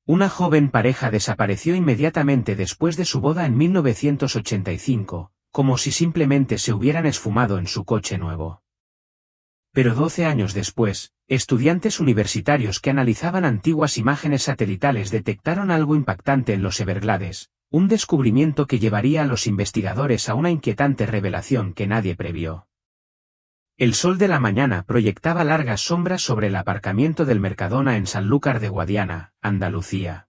Una joven pareja desapareció inmediatamente después de su boda en 1985, como si simplemente se hubieran esfumado en su coche nuevo. Pero 12 años después, estudiantes universitarios que analizaban antiguas imágenes satelitales detectaron algo impactante en los Everglades, un descubrimiento que llevaría a los investigadores a una inquietante revelación que nadie previó. El sol de la mañana proyectaba largas sombras sobre el aparcamiento del Mercadona en Sanlúcar de Guadiana, Andalucía.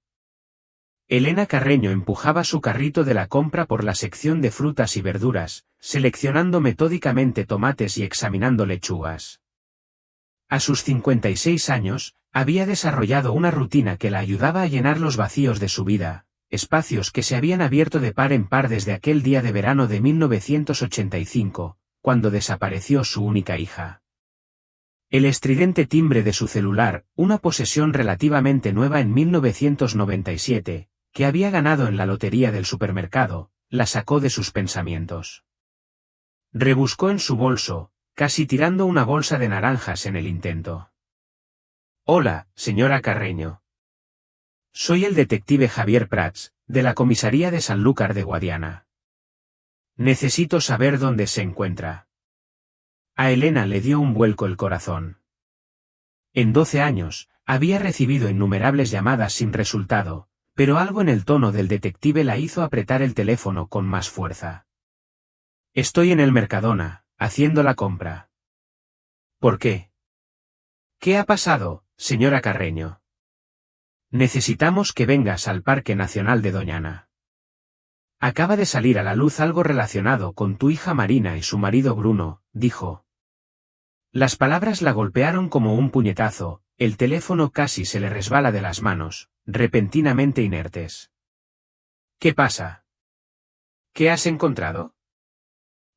Elena Carreño empujaba su carrito de la compra por la sección de frutas y verduras, seleccionando metódicamente tomates y examinando lechugas. A sus 56 años, había desarrollado una rutina que la ayudaba a llenar los vacíos de su vida, espacios que se habían abierto de par en par desde aquel día de verano de 1985, cuando desapareció su única hija. El estridente timbre de su celular, una posesión relativamente nueva en 1997, que había ganado en la lotería del supermercado, la sacó de sus pensamientos. Rebuscó en su bolso, casi tirando una bolsa de naranjas en el intento. «Hola, señora Carreño. Soy el detective Javier Prats, de la comisaría de Sanlúcar de Guadiana. Necesito saber dónde se encuentra». A Elena le dio un vuelco el corazón. En 12 años, había recibido innumerables llamadas sin resultado, pero algo en el tono del detective la hizo apretar el teléfono con más fuerza. «Estoy en el Mercadona, haciendo la compra». «¿Por qué?» «¿Qué ha pasado, señora Carreño?» «Necesitamos que vengas al Parque Nacional de Doñana. Acaba de salir a la luz algo relacionado con tu hija Marina y su marido Bruno», dijo. Las palabras la golpearon como un puñetazo, el teléfono casi se le resbala de las manos, repentinamente inertes. «¿Qué pasa? ¿Qué has encontrado?»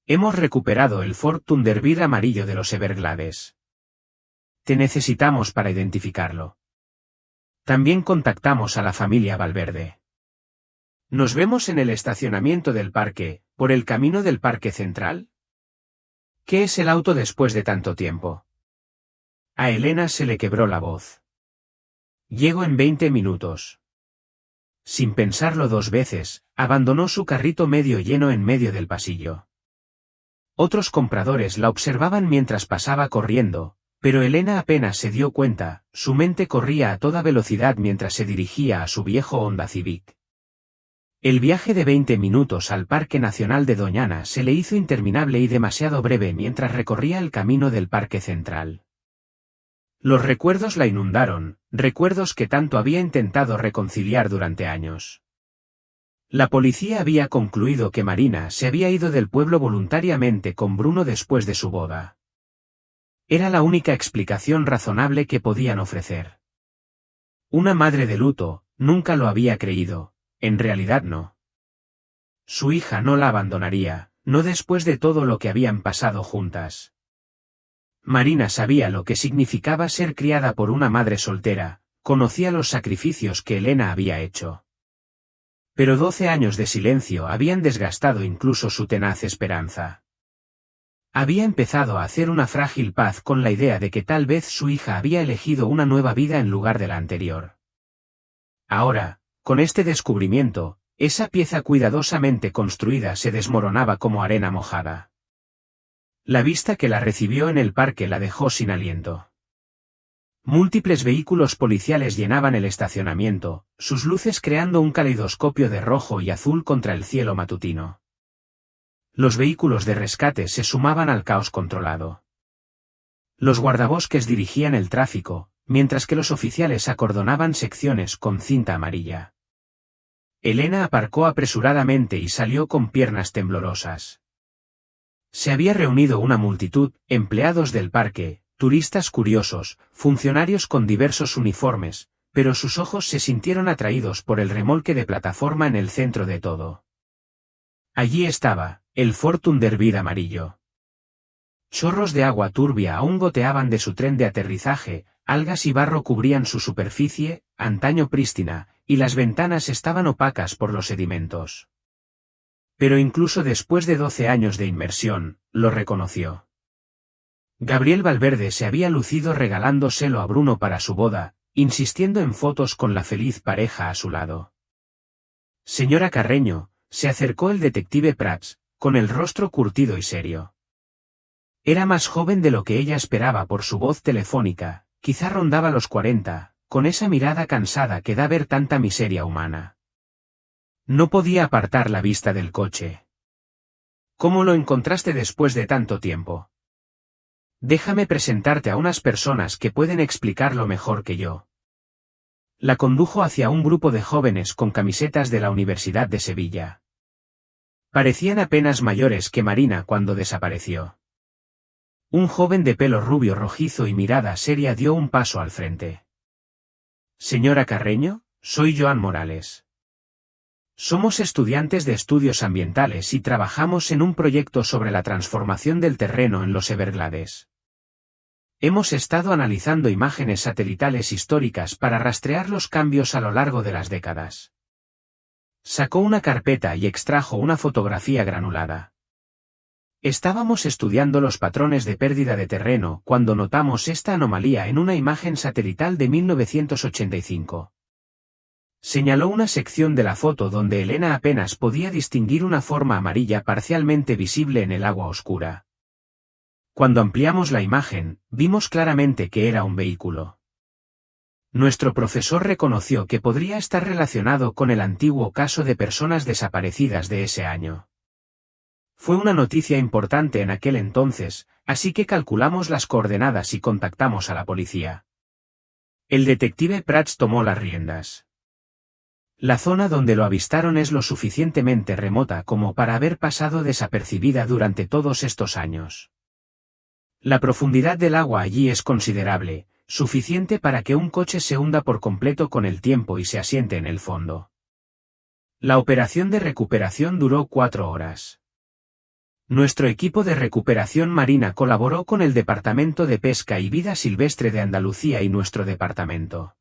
«Hemos recuperado el Ford Thunderbird amarillo de los Everglades. Te necesitamos para identificarlo. También contactamos a la familia Valverde. Nos vemos en el estacionamiento del parque, por el camino del Parque Central». «¿Qué es el auto después de tanto tiempo?» A Elena se le quebró la voz. «Llego en 20 minutos». Sin pensarlo dos veces, abandonó su carrito medio lleno en medio del pasillo. Otros compradores la observaban mientras pasaba corriendo, pero Elena apenas se dio cuenta, su mente corría a toda velocidad mientras se dirigía a su viejo Honda Civic. El viaje de 20 minutos al Parque Nacional de Doñana se le hizo interminable y demasiado breve mientras recorría el camino del Parque Central. Los recuerdos la inundaron, recuerdos que tanto había intentado reconciliar durante años. La policía había concluido que Marina se había ido del pueblo voluntariamente con Bruno después de su boda. Era la única explicación razonable que podían ofrecer. Una madre de luto, nunca lo había creído. En realidad no. Su hija no la abandonaría, no después de todo lo que habían pasado juntas. Marina sabía lo que significaba ser criada por una madre soltera, conocía los sacrificios que Elena había hecho. Pero 12 años de silencio habían desgastado incluso su tenaz esperanza. Había empezado a hacer una frágil paz con la idea de que tal vez su hija había elegido una nueva vida en lugar de la anterior. Ahora, con este descubrimiento, esa pieza cuidadosamente construida se desmoronaba como arena mojada. La vista que la recibió en el parque la dejó sin aliento. Múltiples vehículos policiales llenaban el estacionamiento, sus luces creando un caleidoscopio de rojo y azul contra el cielo matutino. Los vehículos de rescate se sumaban al caos controlado. Los guardabosques dirigían el tráfico, mientras que los oficiales acordonaban secciones con cinta amarilla. Elena aparcó apresuradamente y salió con piernas temblorosas. Se había reunido una multitud, empleados del parque, turistas curiosos, funcionarios con diversos uniformes, pero sus ojos se sintieron atraídos por el remolque de plataforma en el centro de todo. Allí estaba, el Ford Thunderbird amarillo. Chorros de agua turbia aún goteaban de su tren de aterrizaje, algas y barro cubrían su superficie, antaño prístina, y las ventanas estaban opacas por los sedimentos. Pero incluso después de 12 años de inmersión, lo reconoció. Gabriel Valverde se había lucido regalándoselo a Bruno para su boda, insistiendo en fotos con la feliz pareja a su lado. Señora Carreño, se acercó el detective Prats, con el rostro curtido y serio. Era más joven de lo que ella esperaba por su voz telefónica, quizá rondaba los 40, con esa mirada cansada que da ver tanta miseria humana. No podía apartar la vista del coche. ¿Cómo lo encontraste después de tanto tiempo? Déjame presentarte a unas personas que pueden explicarlo mejor que yo. La condujo hacia un grupo de jóvenes con camisetas de la Universidad de Sevilla. Parecían apenas mayores que Marina cuando desapareció. Un joven de pelo rubio rojizo y mirada seria dio un paso al frente. Señora Carreño, soy Joan Morales. Somos estudiantes de estudios ambientales y trabajamos en un proyecto sobre la transformación del terreno en los Everglades. Hemos estado analizando imágenes satelitales históricas para rastrear los cambios a lo largo de las décadas. Sacó una carpeta y extrajo una fotografía granulada. Estábamos estudiando los patrones de pérdida de terreno cuando notamos esta anomalía en una imagen satelital de 1985. Señaló una sección de la foto donde Elena apenas podía distinguir una forma amarilla parcialmente visible en el agua oscura. Cuando ampliamos la imagen, vimos claramente que era un vehículo. Nuestro profesor reconoció que podría estar relacionado con el antiguo caso de personas desaparecidas de ese año. Fue una noticia importante en aquel entonces, así que calculamos las coordenadas y contactamos a la policía. El detective Prats tomó las riendas. La zona donde lo avistaron es lo suficientemente remota como para haber pasado desapercibida durante todos estos años. La profundidad del agua allí es considerable, suficiente para que un coche se hunda por completo con el tiempo y se asiente en el fondo. La operación de recuperación duró 4 horas. Nuestro equipo de recuperación marina colaboró con el Departamento de Pesca y Vida Silvestre de Andalucía y nuestro departamento.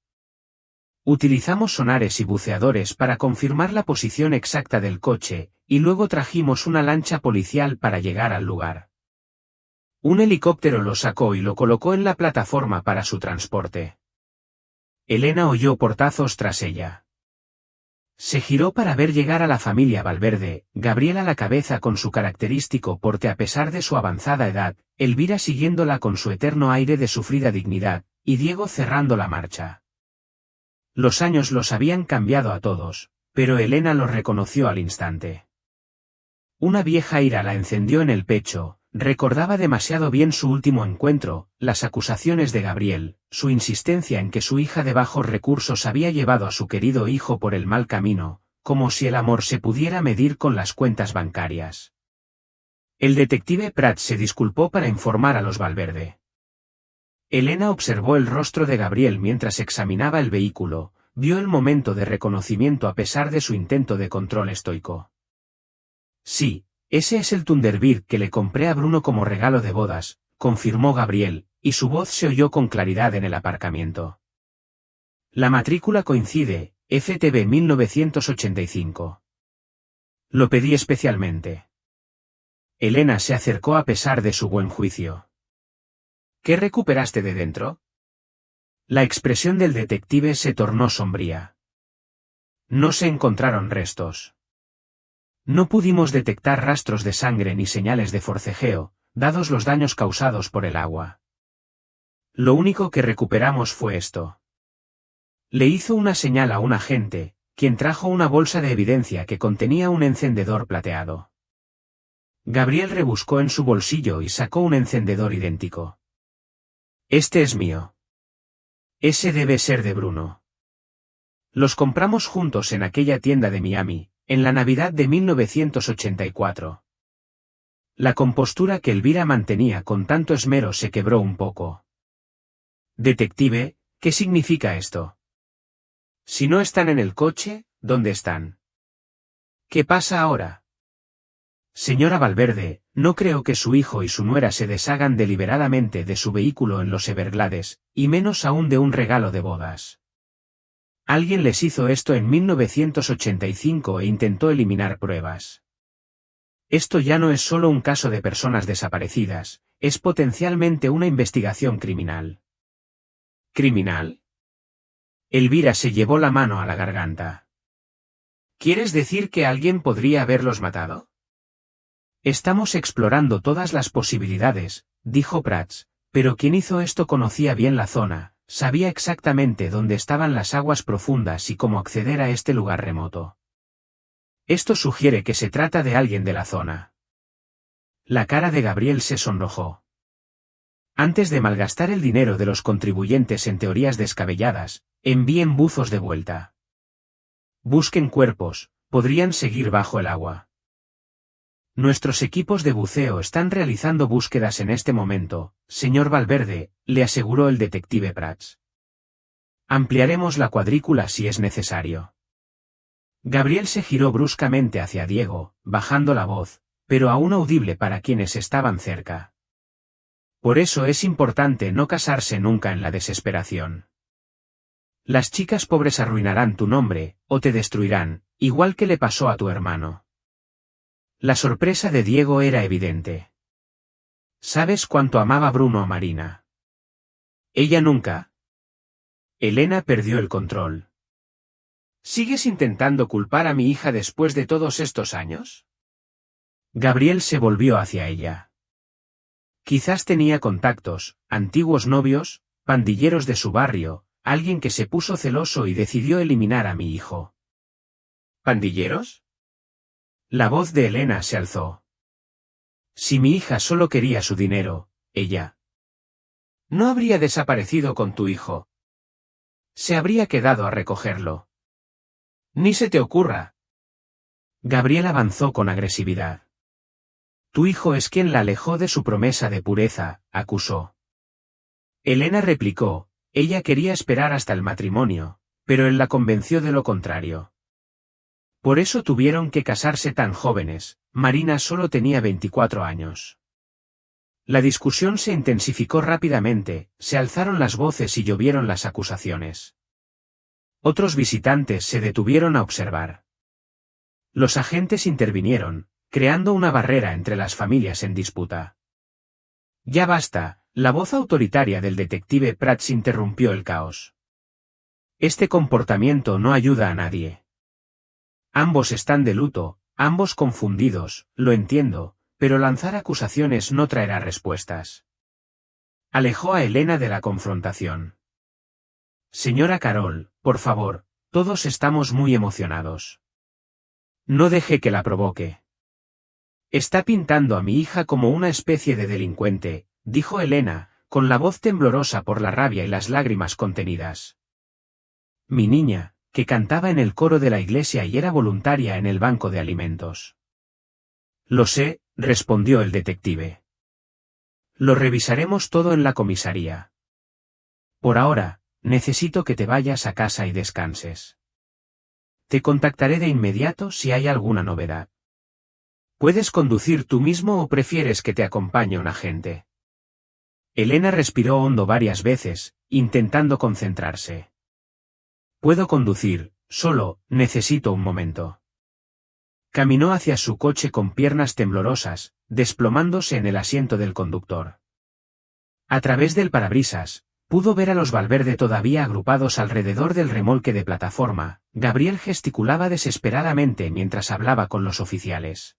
Utilizamos sonares y buceadores para confirmar la posición exacta del coche, y luego trajimos una lancha policial para llegar al lugar. Un helicóptero lo sacó y lo colocó en la plataforma para su transporte. Elena oyó portazos tras ella. Se giró para ver llegar a la familia Valverde, Gabriel a la cabeza con su característico porte a pesar de su avanzada edad, Elvira siguiéndola con su eterno aire de sufrida dignidad, y Diego cerrando la marcha. Los años los habían cambiado a todos, pero Elena los reconoció al instante. Una vieja ira la encendió en el pecho, recordaba demasiado bien su último encuentro, las acusaciones de Gabriel, su insistencia en que su hija de bajos recursos había llevado a su querido hijo por el mal camino, como si el amor se pudiera medir con las cuentas bancarias. El detective Prats se disculpó para informar a los Valverde. Elena observó el rostro de Gabriel mientras examinaba el vehículo, vio el momento de reconocimiento a pesar de su intento de control estoico. Sí, ese es el Thunderbird que le compré a Bruno como regalo de bodas, confirmó Gabriel, y su voz se oyó con claridad en el aparcamiento. La matrícula coincide, FTB 1985. Lo pedí especialmente. Elena se acercó a pesar de su buen juicio. ¿Qué recuperaste de dentro? La expresión del detective se tornó sombría. No se encontraron restos. No pudimos detectar rastros de sangre ni señales de forcejeo, dados los daños causados por el agua. Lo único que recuperamos fue esto. Le hizo una señal a un agente, quien trajo una bolsa de evidencia que contenía un encendedor plateado. Gabriel rebuscó en su bolsillo y sacó un encendedor idéntico. Este es mío. Ese debe ser de Bruno. Los compramos juntos en aquella tienda de Miami, en la Navidad de 1984. La compostura que Elvira mantenía con tanto esmero se quebró un poco. Detective, ¿qué significa esto? Si no están en el coche, ¿dónde están? ¿Qué pasa ahora? Señora Valverde, no creo que su hijo y su nuera se deshagan deliberadamente de su vehículo en los Everglades, y menos aún de un regalo de bodas. Alguien les hizo esto en 1985 e intentó eliminar pruebas. Esto ya no es solo un caso de personas desaparecidas, es potencialmente una investigación criminal. ¿Criminal? Elvira se llevó la mano a la garganta. ¿Quieres decir que alguien podría haberlos matado? Estamos explorando todas las posibilidades, dijo Prats, pero quien hizo esto conocía bien la zona, sabía exactamente dónde estaban las aguas profundas y cómo acceder a este lugar remoto. Esto sugiere que se trata de alguien de la zona. La cara de Gabriel se sonrojó. Antes de malgastar el dinero de los contribuyentes en teorías descabelladas, envíen buzos de vuelta. Busquen cuerpos, podrían seguir bajo el agua. Nuestros equipos de buceo están realizando búsquedas en este momento, señor Valverde, le aseguró el detective Prats. Ampliaremos la cuadrícula si es necesario. Gabriel se giró bruscamente hacia Diego, bajando la voz, pero aún audible para quienes estaban cerca. Por eso es importante no casarse nunca en la desesperación. Las chicas pobres arruinarán tu nombre, o te destruirán, igual que le pasó a tu hermano. La sorpresa de Diego era evidente. ¿Sabes cuánto amaba Bruno a Marina? Ella nunca. Elena perdió el control. ¿Sigues intentando culpar a mi hija después de todos estos años? Gabriel se volvió hacia ella. Quizás tenía contactos, antiguos novios, pandilleros de su barrio, alguien que se puso celoso y decidió eliminar a mi hijo. ¿Pandilleros? La voz de Elena se alzó. Si mi hija solo quería su dinero, ella no habría desaparecido con tu hijo. Se habría quedado a recogerlo. Ni se te ocurra. Gabriel avanzó con agresividad. Tu hijo es quien la alejó de su promesa de pureza, acusó. Elena replicó, ella quería esperar hasta el matrimonio, pero él la convenció de lo contrario. Por eso tuvieron que casarse tan jóvenes, Marina solo tenía 24 años. La discusión se intensificó rápidamente, se alzaron las voces y llovieron las acusaciones. Otros visitantes se detuvieron a observar. Los agentes intervinieron, creando una barrera entre las familias en disputa. Ya basta, la voz autoritaria del detective Prats interrumpió el caos. Este comportamiento no ayuda a nadie. Ambos están de luto, ambos confundidos, lo entiendo, pero lanzar acusaciones no traerá respuestas. Alejó a Elena de la confrontación. Señora Carol, por favor, todos estamos muy emocionados. No deje que la provoque. Está pintando a mi hija como una especie de delincuente, dijo Elena, con la voz temblorosa por la rabia y las lágrimas contenidas. Mi niña, que cantaba en el coro de la iglesia y era voluntaria en el banco de alimentos. Lo sé, respondió el detective. Lo revisaremos todo en la comisaría. Por ahora, necesito que te vayas a casa y descanses. Te contactaré de inmediato si hay alguna novedad. ¿Puedes conducir tú mismo o prefieres que te acompañe un agente? Elena respiró hondo varias veces, intentando concentrarse. Puedo conducir, solo, necesito un momento. Caminó hacia su coche con piernas temblorosas, desplomándose en el asiento del conductor. A través del parabrisas, pudo ver a los Valverde todavía agrupados alrededor del remolque de plataforma. Gabriel gesticulaba desesperadamente mientras hablaba con los oficiales.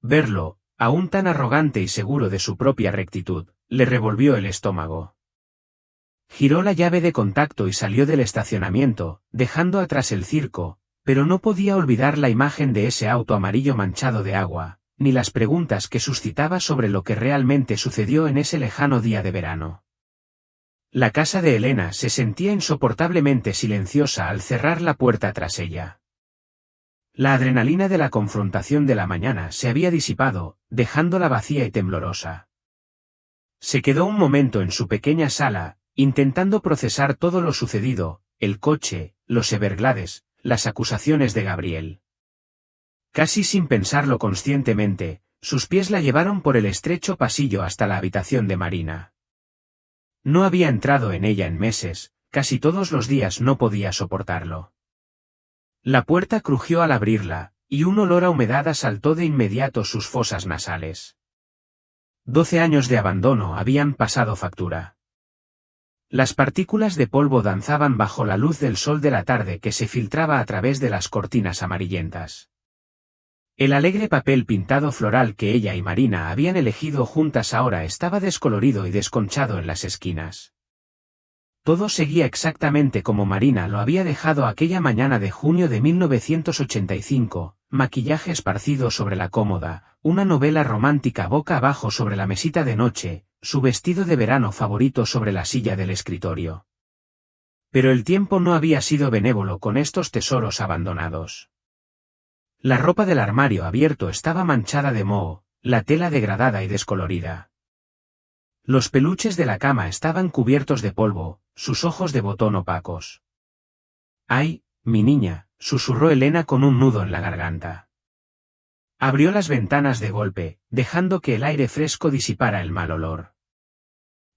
Verlo, aún tan arrogante y seguro de su propia rectitud, le revolvió el estómago. Giró la llave de contacto y salió del estacionamiento, dejando atrás el circo, pero no podía olvidar la imagen de ese auto amarillo manchado de agua, ni las preguntas que suscitaba sobre lo que realmente sucedió en ese lejano día de verano. La casa de Elena se sentía insoportablemente silenciosa al cerrar la puerta tras ella. La adrenalina de la confrontación de la mañana se había disipado, dejándola vacía y temblorosa. Se quedó un momento en su pequeña sala, intentando procesar todo lo sucedido, el coche, los Everglades, las acusaciones de Gabriel. Casi sin pensarlo conscientemente, sus pies la llevaron por el estrecho pasillo hasta la habitación de Marina. No había entrado en ella en meses, casi todos los días no podía soportarlo. La puerta crujió al abrirla, y un olor a humedad asaltó de inmediato sus fosas nasales. 12 años de abandono habían pasado factura. Las partículas de polvo danzaban bajo la luz del sol de la tarde que se filtraba a través de las cortinas amarillentas. El alegre papel pintado floral que ella y Marina habían elegido juntas ahora estaba descolorido y desconchado en las esquinas. Todo seguía exactamente como Marina lo había dejado aquella mañana de junio de 1985, maquillaje esparcido sobre la cómoda, una novela romántica boca abajo sobre la mesita de noche, su vestido de verano favorito sobre la silla del escritorio. Pero el tiempo no había sido benévolo con estos tesoros abandonados. La ropa del armario abierto estaba manchada de moho, la tela degradada y descolorida. Los peluches de la cama estaban cubiertos de polvo, sus ojos de botón opacos. «¡Ay, mi niña!», susurró Elena con un nudo en la garganta. Abrió las ventanas de golpe, dejando que el aire fresco disipara el mal olor.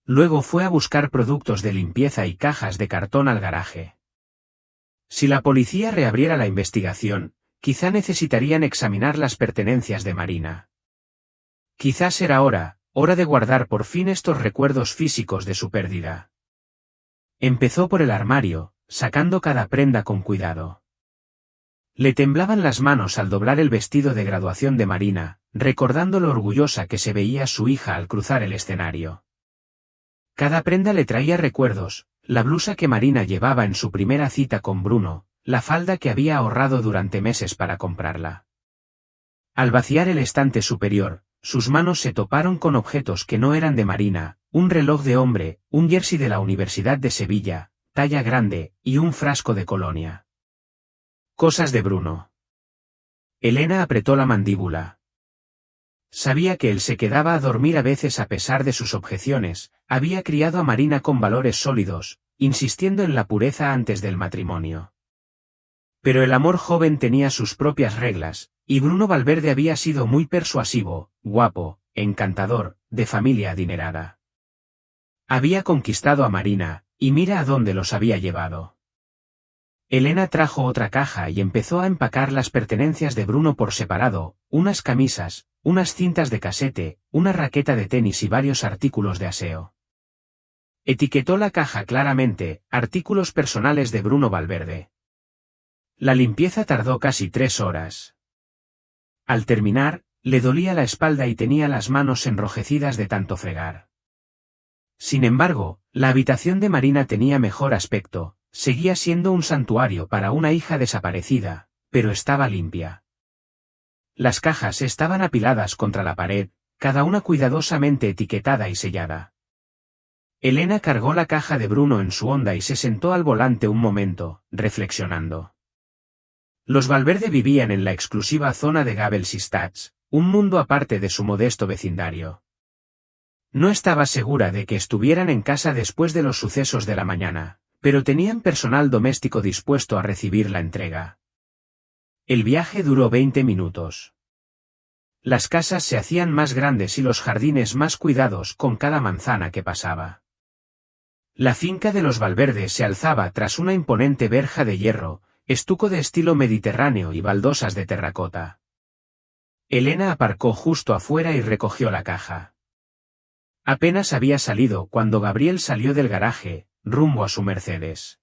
Luego fue a buscar productos de limpieza y cajas de cartón al garaje. Si la policía reabriera la investigación, quizá necesitarían examinar las pertenencias de Marina. Quizás era hora de guardar por fin estos recuerdos físicos de su pérdida. Empezó por el armario, sacando cada prenda con cuidado. Le temblaban las manos al doblar el vestido de graduación de Marina, recordando lo orgullosa que se veía su hija al cruzar el escenario. Cada prenda le traía recuerdos, la blusa que Marina llevaba en su primera cita con Bruno, la falda que había ahorrado durante meses para comprarla. Al vaciar el estante superior, sus manos se toparon con objetos que no eran de Marina, un reloj de hombre, un jersey de la Universidad de Sevilla, talla grande, y un frasco de colonia. Cosas de Bruno. Elena apretó la mandíbula. Sabía que él se quedaba a dormir a veces a pesar de sus objeciones, había criado a Marina con valores sólidos, insistiendo en la pureza antes del matrimonio. Pero el amor joven tenía sus propias reglas, y Bruno Valverde había sido muy persuasivo, guapo, encantador, de familia adinerada. Había conquistado a Marina, y mira a dónde los había llevado. Elena trajo otra caja y empezó a empacar las pertenencias de Bruno por separado, unas camisas, unas cintas de casete, una raqueta de tenis y varios artículos de aseo. Etiquetó la caja claramente, artículos personales de Bruno Valverde. La limpieza tardó casi 3 horas. Al terminar, le dolía la espalda y tenía las manos enrojecidas de tanto fregar. Sin embargo, la habitación de Marina tenía mejor aspecto, seguía siendo un santuario para una hija desaparecida, pero estaba limpia. Las cajas estaban apiladas contra la pared, cada una cuidadosamente etiquetada y sellada. Elena cargó la caja de Bruno en su Honda y se sentó al volante un momento, reflexionando. Los Valverde vivían en la exclusiva zona de Gabelsstadt, un mundo aparte de su modesto vecindario. No estaba segura de que estuvieran en casa después de los sucesos de la mañana, pero tenían personal doméstico dispuesto a recibir la entrega. El viaje duró 20 minutos. Las casas se hacían más grandes y los jardines más cuidados con cada manzana que pasaba. La finca de los Valverde se alzaba tras una imponente verja de hierro, estuco de estilo mediterráneo y baldosas de terracota. Elena aparcó justo afuera y recogió la caja. Apenas había salido cuando Gabriel salió del garaje, rumbo a su Mercedes.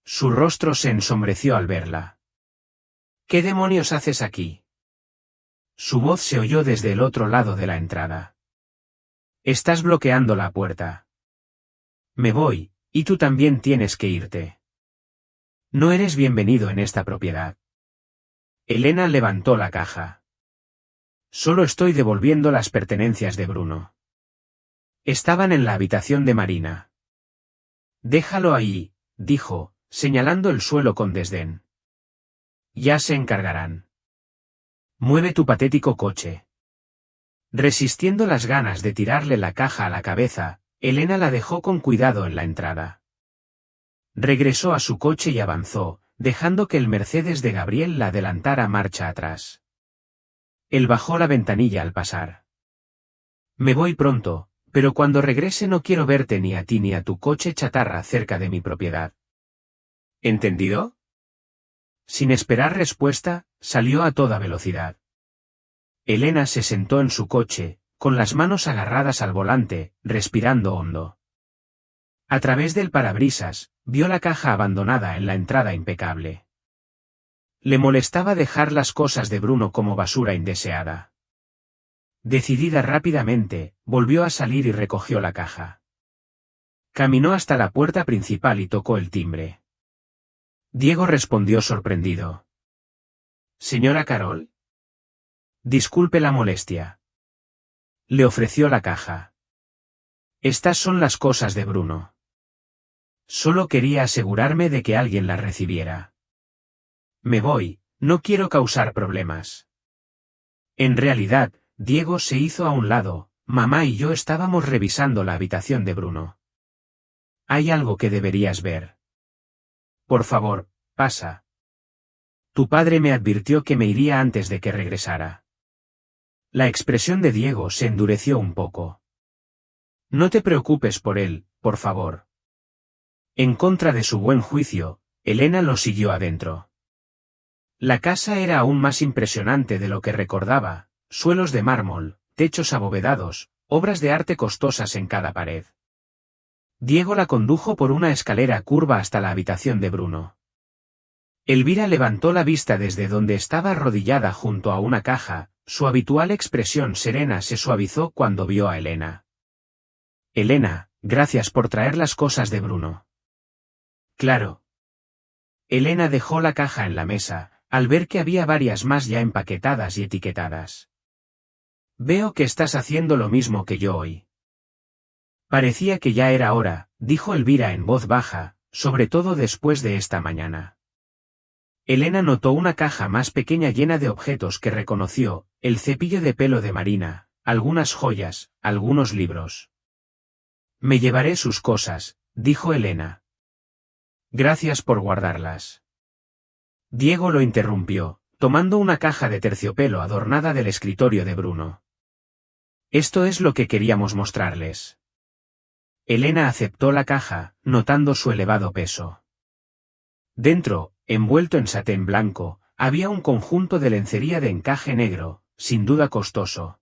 Su rostro se ensombreció al verla. ¿Qué demonios haces aquí? Su voz se oyó desde el otro lado de la entrada. Estás bloqueando la puerta. Me voy, y tú también tienes que irte. No eres bienvenido en esta propiedad. Elena levantó la caja. Solo estoy devolviendo las pertenencias de Bruno. Estaban en la habitación de Marina. Déjalo ahí, dijo, señalando el suelo con desdén. Ya se encargarán. Mueve tu patético coche. Resistiendo las ganas de tirarle la caja a la cabeza, Elena la dejó con cuidado en la entrada. Regresó a su coche y avanzó, dejando que el Mercedes de Gabriel la adelantara marcha atrás. Él bajó la ventanilla al pasar. Me voy pronto, pero cuando regrese no quiero verte ni a ti ni a tu coche chatarra cerca de mi propiedad. ¿Entendido? Sin esperar respuesta, salió a toda velocidad. Elena se sentó en su coche, con las manos agarradas al volante, respirando hondo. A través del parabrisas, vio la caja abandonada en la entrada impecable. Le molestaba dejar las cosas de Bruno como basura indeseada. Decidida rápidamente, volvió a salir y recogió la caja. Caminó hasta la puerta principal y tocó el timbre. Diego respondió sorprendido. «¿Señora Carol?» «Disculpe la molestia». Le ofreció la caja. «Estas son las cosas de Bruno. Solo quería asegurarme de que alguien las recibiera. Me voy, no quiero causar problemas». En realidad, Diego se hizo a un lado, mamá y yo estábamos revisando la habitación de Bruno. «Hay algo que deberías ver. Por favor, pasa. Tu padre me advirtió que me iría antes de que regresara». La expresión de Diego se endureció un poco. «No te preocupes por él, por favor». En contra de su buen juicio, Elena lo siguió adentro. La casa era aún más impresionante de lo que recordaba, suelos de mármol, techos abovedados, obras de arte costosas en cada pared. Diego la condujo por una escalera curva hasta la habitación de Bruno. Elvira levantó la vista desde donde estaba arrodillada junto a una caja, su habitual expresión serena se suavizó cuando vio a Elena. «Elena, gracias por traer las cosas de Bruno». «Claro». Elena dejó la caja en la mesa, al ver que había varias más ya empaquetadas y etiquetadas. «Veo que estás haciendo lo mismo que yo hoy». «Parecía que ya era hora», dijo Elvira en voz baja, sobre todo después de esta mañana. Elena notó una caja más pequeña llena de objetos que reconoció, el cepillo de pelo de Marina, algunas joyas, algunos libros. «Me llevaré sus cosas», dijo Elena. «Gracias por guardarlas». Diego lo interrumpió, tomando una caja de terciopelo adornada del escritorio de Bruno. «Esto es lo que queríamos mostrarles». Elena aceptó la caja, notando su elevado peso. Dentro, envuelto en satén blanco, había un conjunto de lencería de encaje negro, sin duda costoso.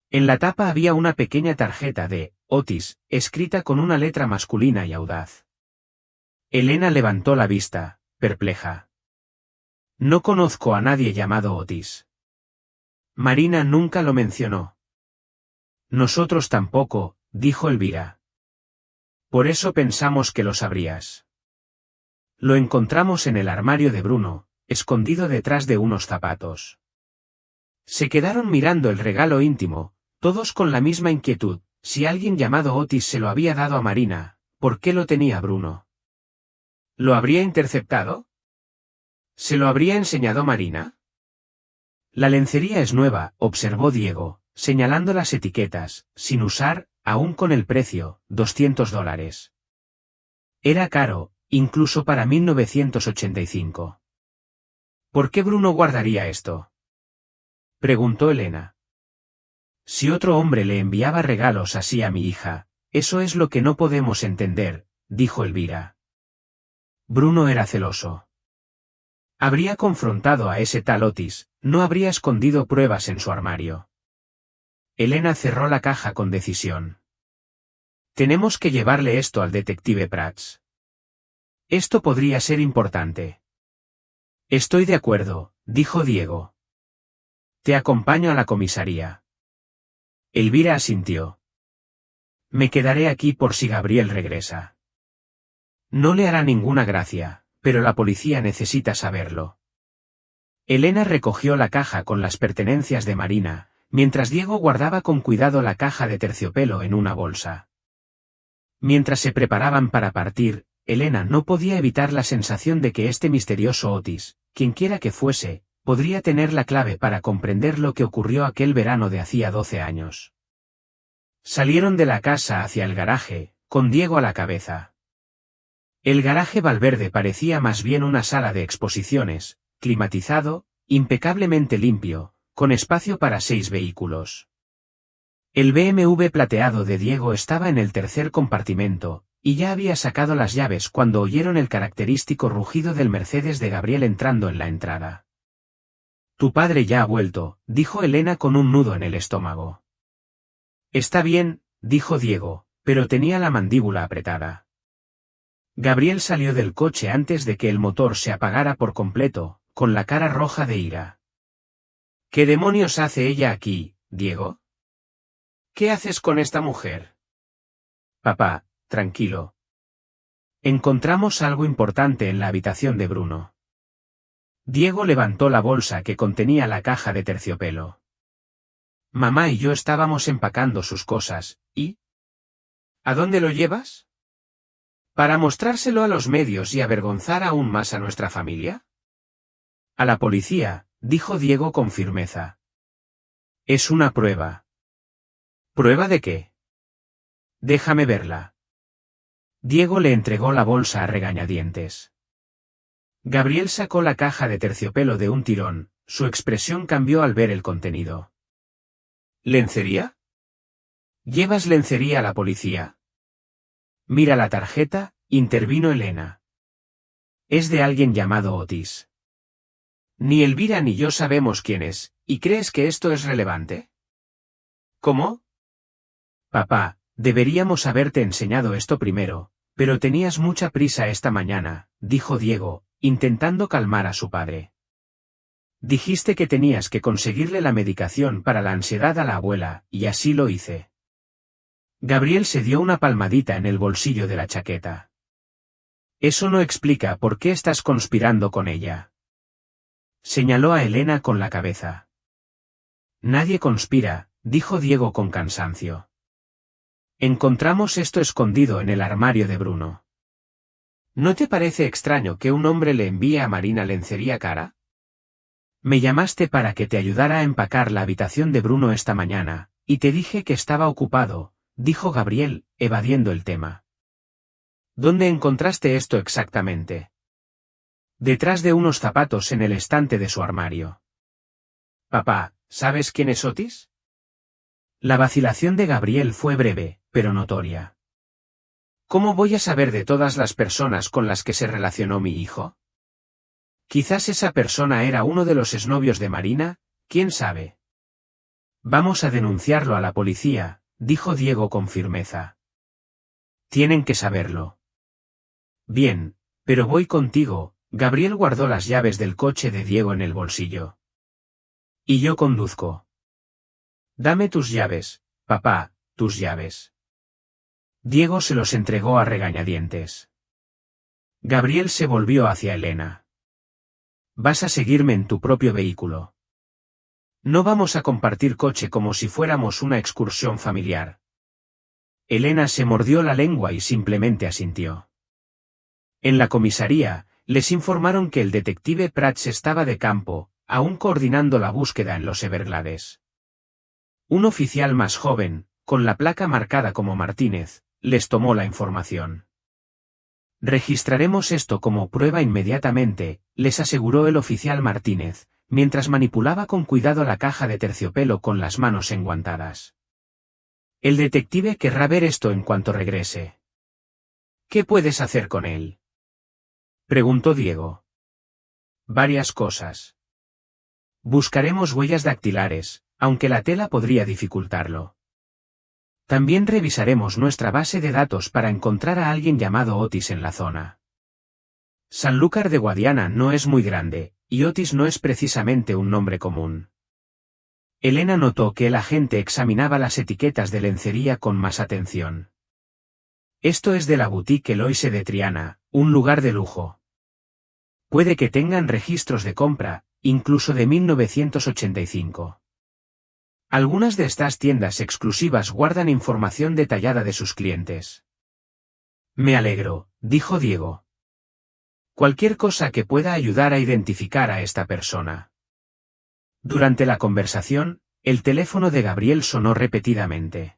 En la tapa había una pequeña tarjeta de Otis, escrita con una letra masculina y audaz. Elena levantó la vista, perpleja. «No conozco a nadie llamado Otis». «Marina nunca lo mencionó». «Nosotros tampoco», dijo Elvira. «Por eso pensamos que lo sabrías». Lo encontramos en el armario de Bruno, escondido detrás de unos zapatos. Se quedaron mirando el regalo íntimo, todos con la misma inquietud. Si alguien llamado Otis se lo había dado a Marina, ¿por qué lo tenía Bruno? ¿Lo habría interceptado? ¿Se lo habría enseñado Marina? La lencería es nueva, observó Diego, señalando las etiquetas, sin usar, aún con el precio, $200. Era caro, incluso para 1985. ¿Por qué Bruno guardaría esto?, preguntó Elena. Si otro hombre le enviaba regalos así a mi hija, eso es lo que no podemos entender, dijo Elvira. Bruno era celoso. Habría confrontado a ese tal Otis, no habría escondido pruebas en su armario. Elena cerró la caja con decisión. Tenemos que llevarle esto al detective Prats. Esto podría ser importante. Estoy de acuerdo, dijo Diego. Te acompaño a la comisaría. Elvira asintió. Me quedaré aquí por si Gabriel regresa. No le hará ninguna gracia, pero la policía necesita saberlo. Elena recogió la caja con las pertenencias de Marina, mientras Diego guardaba con cuidado la caja de terciopelo en una bolsa. Mientras se preparaban para partir, Elena no podía evitar la sensación de que este misterioso Otis, quienquiera que fuese, podría tener la clave para comprender lo que ocurrió aquel verano de hacía 12 años. Salieron de la casa hacia el garaje, con Diego a la cabeza. El garaje Valverde parecía más bien una sala de exposiciones, climatizado, impecablemente limpio, con espacio para 6 vehículos. El BMW plateado de Diego estaba en el tercer compartimento, y ya había sacado las llaves cuando oyeron el característico rugido del Mercedes de Gabriel entrando en la entrada. Tu padre ya ha vuelto, dijo Elena con un nudo en el estómago. Está bien, dijo Diego, pero tenía la mandíbula apretada. Gabriel salió del coche antes de que el motor se apagara por completo, con la cara roja de ira. ¿Qué demonios hace ella aquí, Diego? ¿Qué haces con esta mujer? Papá, tranquilo. Encontramos algo importante en la habitación de Bruno. Diego levantó la bolsa que contenía la caja de terciopelo. Mamá y yo estábamos empacando sus cosas, ¿y? ¿A dónde lo llevas? ¿Para mostrárselo a los medios y avergonzar aún más a nuestra familia? A la policía, dijo Diego con firmeza. Es una prueba. ¿Prueba de qué? Déjame verla. Diego le entregó la bolsa a regañadientes. Gabriel sacó la caja de terciopelo de un tirón, su expresión cambió al ver el contenido. ¿Lencería? ¿Llevas lencería a la policía? Mira la tarjeta, intervino Elena. Es de alguien llamado Otis. Ni Elvira ni yo sabemos quién es, ¿y crees que esto es relevante? ¿Cómo? Papá, deberíamos haberte enseñado esto primero, pero tenías mucha prisa esta mañana, dijo Diego, intentando calmar a su padre. Dijiste que tenías que conseguirle la medicación para la ansiedad a la abuela, y así lo hice. Gabriel se dio una palmadita en el bolsillo de la chaqueta. Eso no explica por qué estás conspirando con ella. Señaló a Elena con la cabeza. Nadie conspira, dijo Diego con cansancio. Encontramos esto escondido en el armario de Bruno. ¿No te parece extraño que un hombre le envíe a Marina lencería cara? Me llamaste para que te ayudara a empacar la habitación de Bruno esta mañana, y te dije que estaba ocupado, dijo Gabriel, evadiendo el tema. ¿Dónde encontraste esto exactamente? Detrás de unos zapatos en el estante de su armario. Papá, ¿sabes quién es Otis? La vacilación de Gabriel fue breve, pero notoria. ¿Cómo voy a saber de todas las personas con las que se relacionó mi hijo? Quizás esa persona era uno de los exnovios de Marina, ¿quién sabe? Vamos a denunciarlo a la policía, dijo Diego con firmeza. Tienen que saberlo. Bien, pero voy contigo. Gabriel guardó las llaves del coche de Diego en el bolsillo. Y yo conduzco. Dame tus llaves, papá, tus llaves. Diego se los entregó a regañadientes. Gabriel se volvió hacia Elena. Vas a seguirme en tu propio vehículo. No vamos a compartir coche como si fuéramos una excursión familiar. Elena se mordió la lengua y simplemente asintió. En la comisaría, les informaron que el detective Prats estaba de campo, aún coordinando la búsqueda en los Everglades. Un oficial más joven, con la placa marcada como Martínez, les tomó la información. Registraremos esto como prueba inmediatamente, les aseguró el oficial Martínez, mientras manipulaba con cuidado la caja de terciopelo con las manos enguantadas. El detective querrá ver esto en cuanto regrese. ¿Qué puedes hacer con él? Preguntó Diego. Varias cosas. Buscaremos huellas dactilares, aunque la tela podría dificultarlo. También revisaremos nuestra base de datos para encontrar a alguien llamado Otis en la zona. Sanlúcar de Guadiana no es muy grande, y Otis no es precisamente un nombre común. Elena notó que el agente examinaba las etiquetas de lencería con más atención. Esto es de la boutique Eloise de Triana, un lugar de lujo. Puede que tengan registros de compra, incluso de 1985. Algunas de estas tiendas exclusivas guardan información detallada de sus clientes. Me alegro, dijo Diego. Cualquier cosa que pueda ayudar a identificar a esta persona. Durante la conversación, el teléfono de Gabriel sonó repetidamente.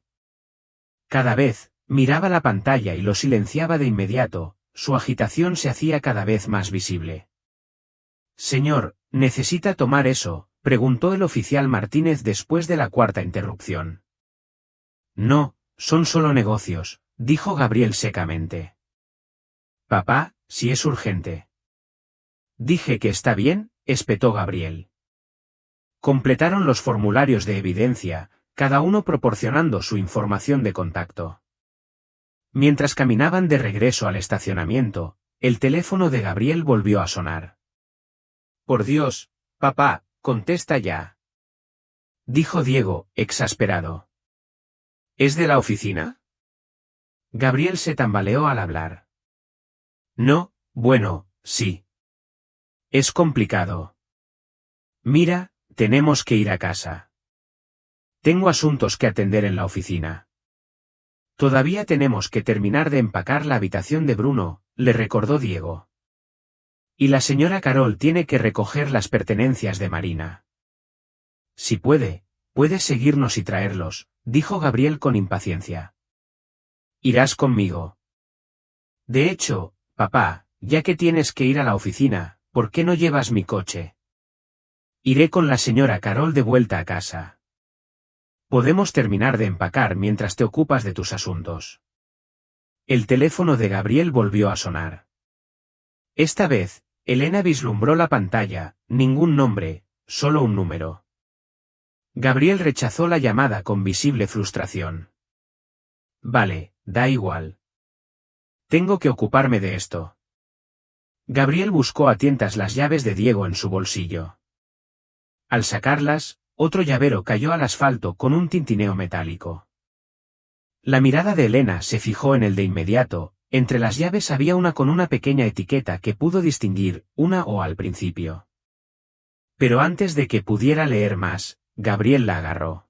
Cada vez, miraba la pantalla y lo silenciaba de inmediato, su agitación se hacía cada vez más visible. Señor, ¿necesita tomar eso?, preguntó el oficial Martínez después de la cuarta interrupción. No, son solo negocios, dijo Gabriel secamente. Papá, si es urgente. Dije que está bien, espetó Gabriel. Completaron los formularios de evidencia, cada uno proporcionando su información de contacto. Mientras caminaban de regreso al estacionamiento, el teléfono de Gabriel volvió a sonar. Por Dios, papá, contesta ya, dijo Diego, exasperado. ¿Es de la oficina? Gabriel se tambaleó al hablar. No, bueno, sí. Es complicado. Mira, tenemos que ir a casa. Tengo asuntos que atender en la oficina. Todavía tenemos que terminar de empacar la habitación de Bruno, le recordó Diego. Y la señora Carol tiene que recoger las pertenencias de Marina. Si puede seguirnos y traerlos, dijo Gabriel con impaciencia. ¿Irás conmigo? De hecho, papá, ya que tienes que ir a la oficina, ¿por qué no llevas mi coche? Iré con la señora Carol de vuelta a casa. Podemos terminar de empacar mientras te ocupas de tus asuntos. El teléfono de Gabriel volvió a sonar. Esta vez, Elena vislumbró la pantalla, ningún nombre, solo un número. Gabriel rechazó la llamada con visible frustración. Vale, da igual. Tengo que ocuparme de esto. Gabriel buscó a tientas las llaves de Diego en su bolsillo. Al sacarlas, otro llavero cayó al asfalto con un tintineo metálico. La mirada de Elena se fijó en el de inmediato, entre las llaves había una con una pequeña etiqueta que pudo distinguir, una O al principio. Pero antes de que pudiera leer más, Gabriel la agarró.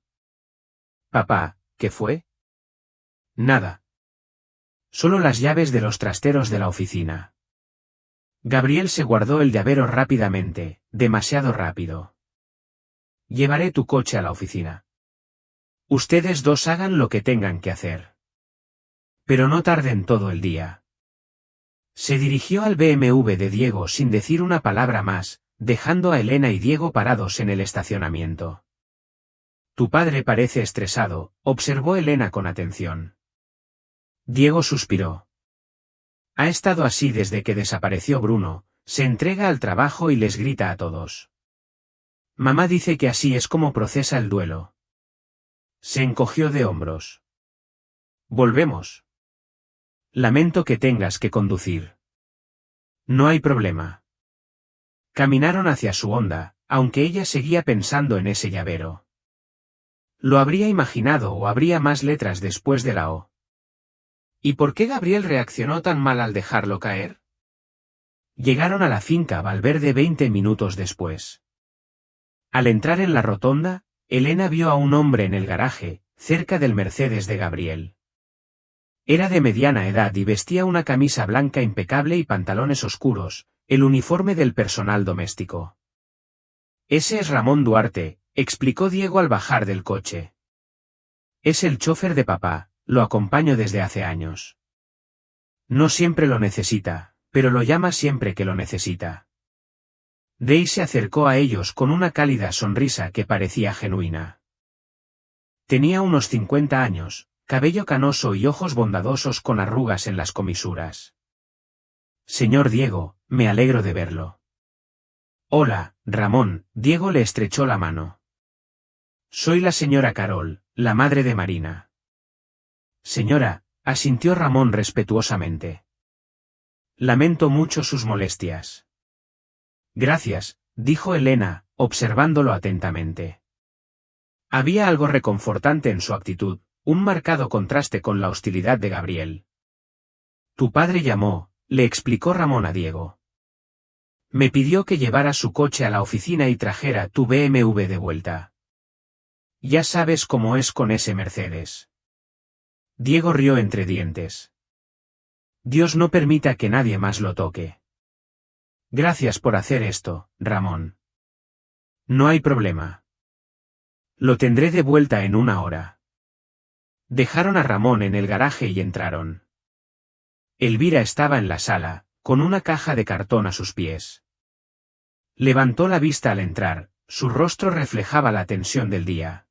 Papá, ¿qué fue? Nada. Solo las llaves de los trasteros de la oficina. Gabriel se guardó el llavero rápidamente, demasiado rápido. Llevaré tu coche a la oficina. Ustedes dos hagan lo que tengan que hacer. Pero no tarden todo el día. Se dirigió al BMW de Diego sin decir una palabra más, dejando a Elena y Diego parados en el estacionamiento. Tu padre parece estresado, observó Elena con atención. Diego suspiró. Ha estado así desde que desapareció Bruno, se entrega al trabajo y les grita a todos. Mamá dice que así es como procesa el duelo. Se encogió de hombros. Volvemos. Lamento que tengas que conducir. No hay problema. Caminaron hacia su Honda, aunque ella seguía pensando en ese llavero. Lo habría imaginado o habría más letras después de la O. ¿Y por qué Gabriel reaccionó tan mal al dejarlo caer? Llegaron a la finca Valverde 20 minutos después. Al entrar en la rotonda, Elena vio a un hombre en el garaje, cerca del Mercedes de Gabriel. Era de mediana edad y vestía una camisa blanca impecable y pantalones oscuros, el uniforme del personal doméstico. Ese es Ramón Duarte, explicó Diego al bajar del coche. Es el chofer de papá, lo acompaño desde hace años. No siempre lo necesita, pero lo llama siempre que lo necesita. Day se acercó a ellos con una cálida sonrisa que parecía genuina. Tenía unos 50 años, cabello canoso y ojos bondadosos con arrugas en las comisuras. Señor Diego, me alegro de verlo. Hola, Ramón, Diego le estrechó la mano. Soy la señora Carol, la madre de Marina. Señora, asintió Ramón respetuosamente. Lamento mucho sus molestias. Gracias, dijo Elena, observándolo atentamente. Había algo reconfortante en su actitud, un marcado contraste con la hostilidad de Gabriel. Tu padre llamó, le explicó Ramón a Diego. Me pidió que llevara su coche a la oficina y trajera tu BMW de vuelta. Ya sabes cómo es con ese Mercedes. Diego rió entre dientes. Dios no permita que nadie más lo toque. Gracias por hacer esto, Ramón. No hay problema. Lo tendré de vuelta en una hora. Dejaron a Ramón en el garaje y entraron. Elvira estaba en la sala, con una caja de cartón a sus pies. Levantó la vista al entrar, su rostro reflejaba la tensión del día.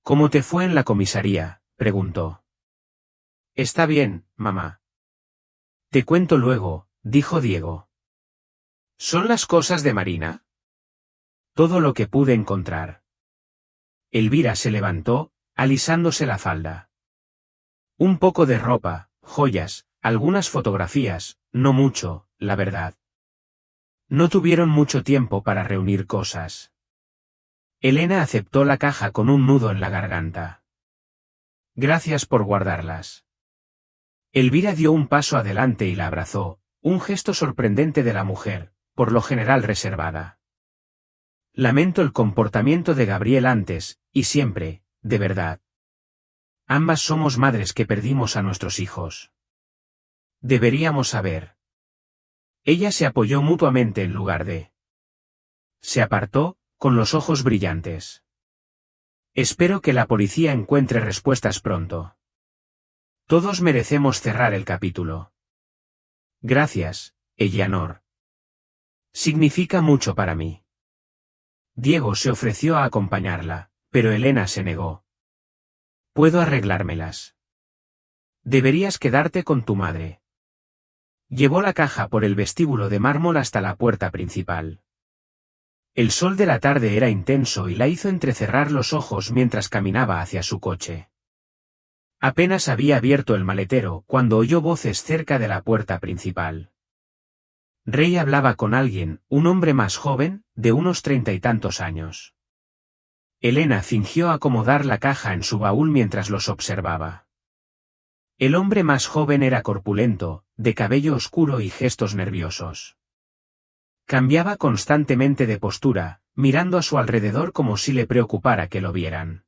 ¿Cómo te fue en la comisaría?, preguntó. Está bien, mamá. Te cuento luego, dijo Diego. ¿Son las cosas de Marina? Todo lo que pude encontrar. Elvira se levantó, alisándose la falda. Un poco de ropa, joyas, algunas fotografías, no mucho, la verdad. No tuvieron mucho tiempo para reunir cosas. Elena aceptó la caja con un nudo en la garganta. Gracias por guardarlas. Elvira dio un paso adelante y la abrazó, un gesto sorprendente de la mujer, por lo general reservada. Lamento el comportamiento de Gabriel antes, y siempre, de verdad. Ambas somos madres que perdimos a nuestros hijos. Deberíamos saber. Ella se apoyó mutuamente en lugar de. Se apartó, con los ojos brillantes. Espero que la policía encuentre respuestas pronto. Todos merecemos cerrar el capítulo. Gracias, Eleanor. Significa mucho para mí. Diego se ofreció a acompañarla, pero Elena se negó. Puedo arreglármelas. Deberías quedarte con tu madre. Llevó la caja por el vestíbulo de mármol hasta la puerta principal. El sol de la tarde era intenso y la hizo entrecerrar los ojos mientras caminaba hacia su coche. Apenas había abierto el maletero cuando oyó voces cerca de la puerta principal. Rey hablaba con alguien, un hombre más joven, de unos 30 y tantos años. Elena fingió acomodar la caja en su baúl mientras los observaba. El hombre más joven era corpulento, de cabello oscuro y gestos nerviosos. Cambiaba constantemente de postura, mirando a su alrededor como si le preocupara que lo vieran.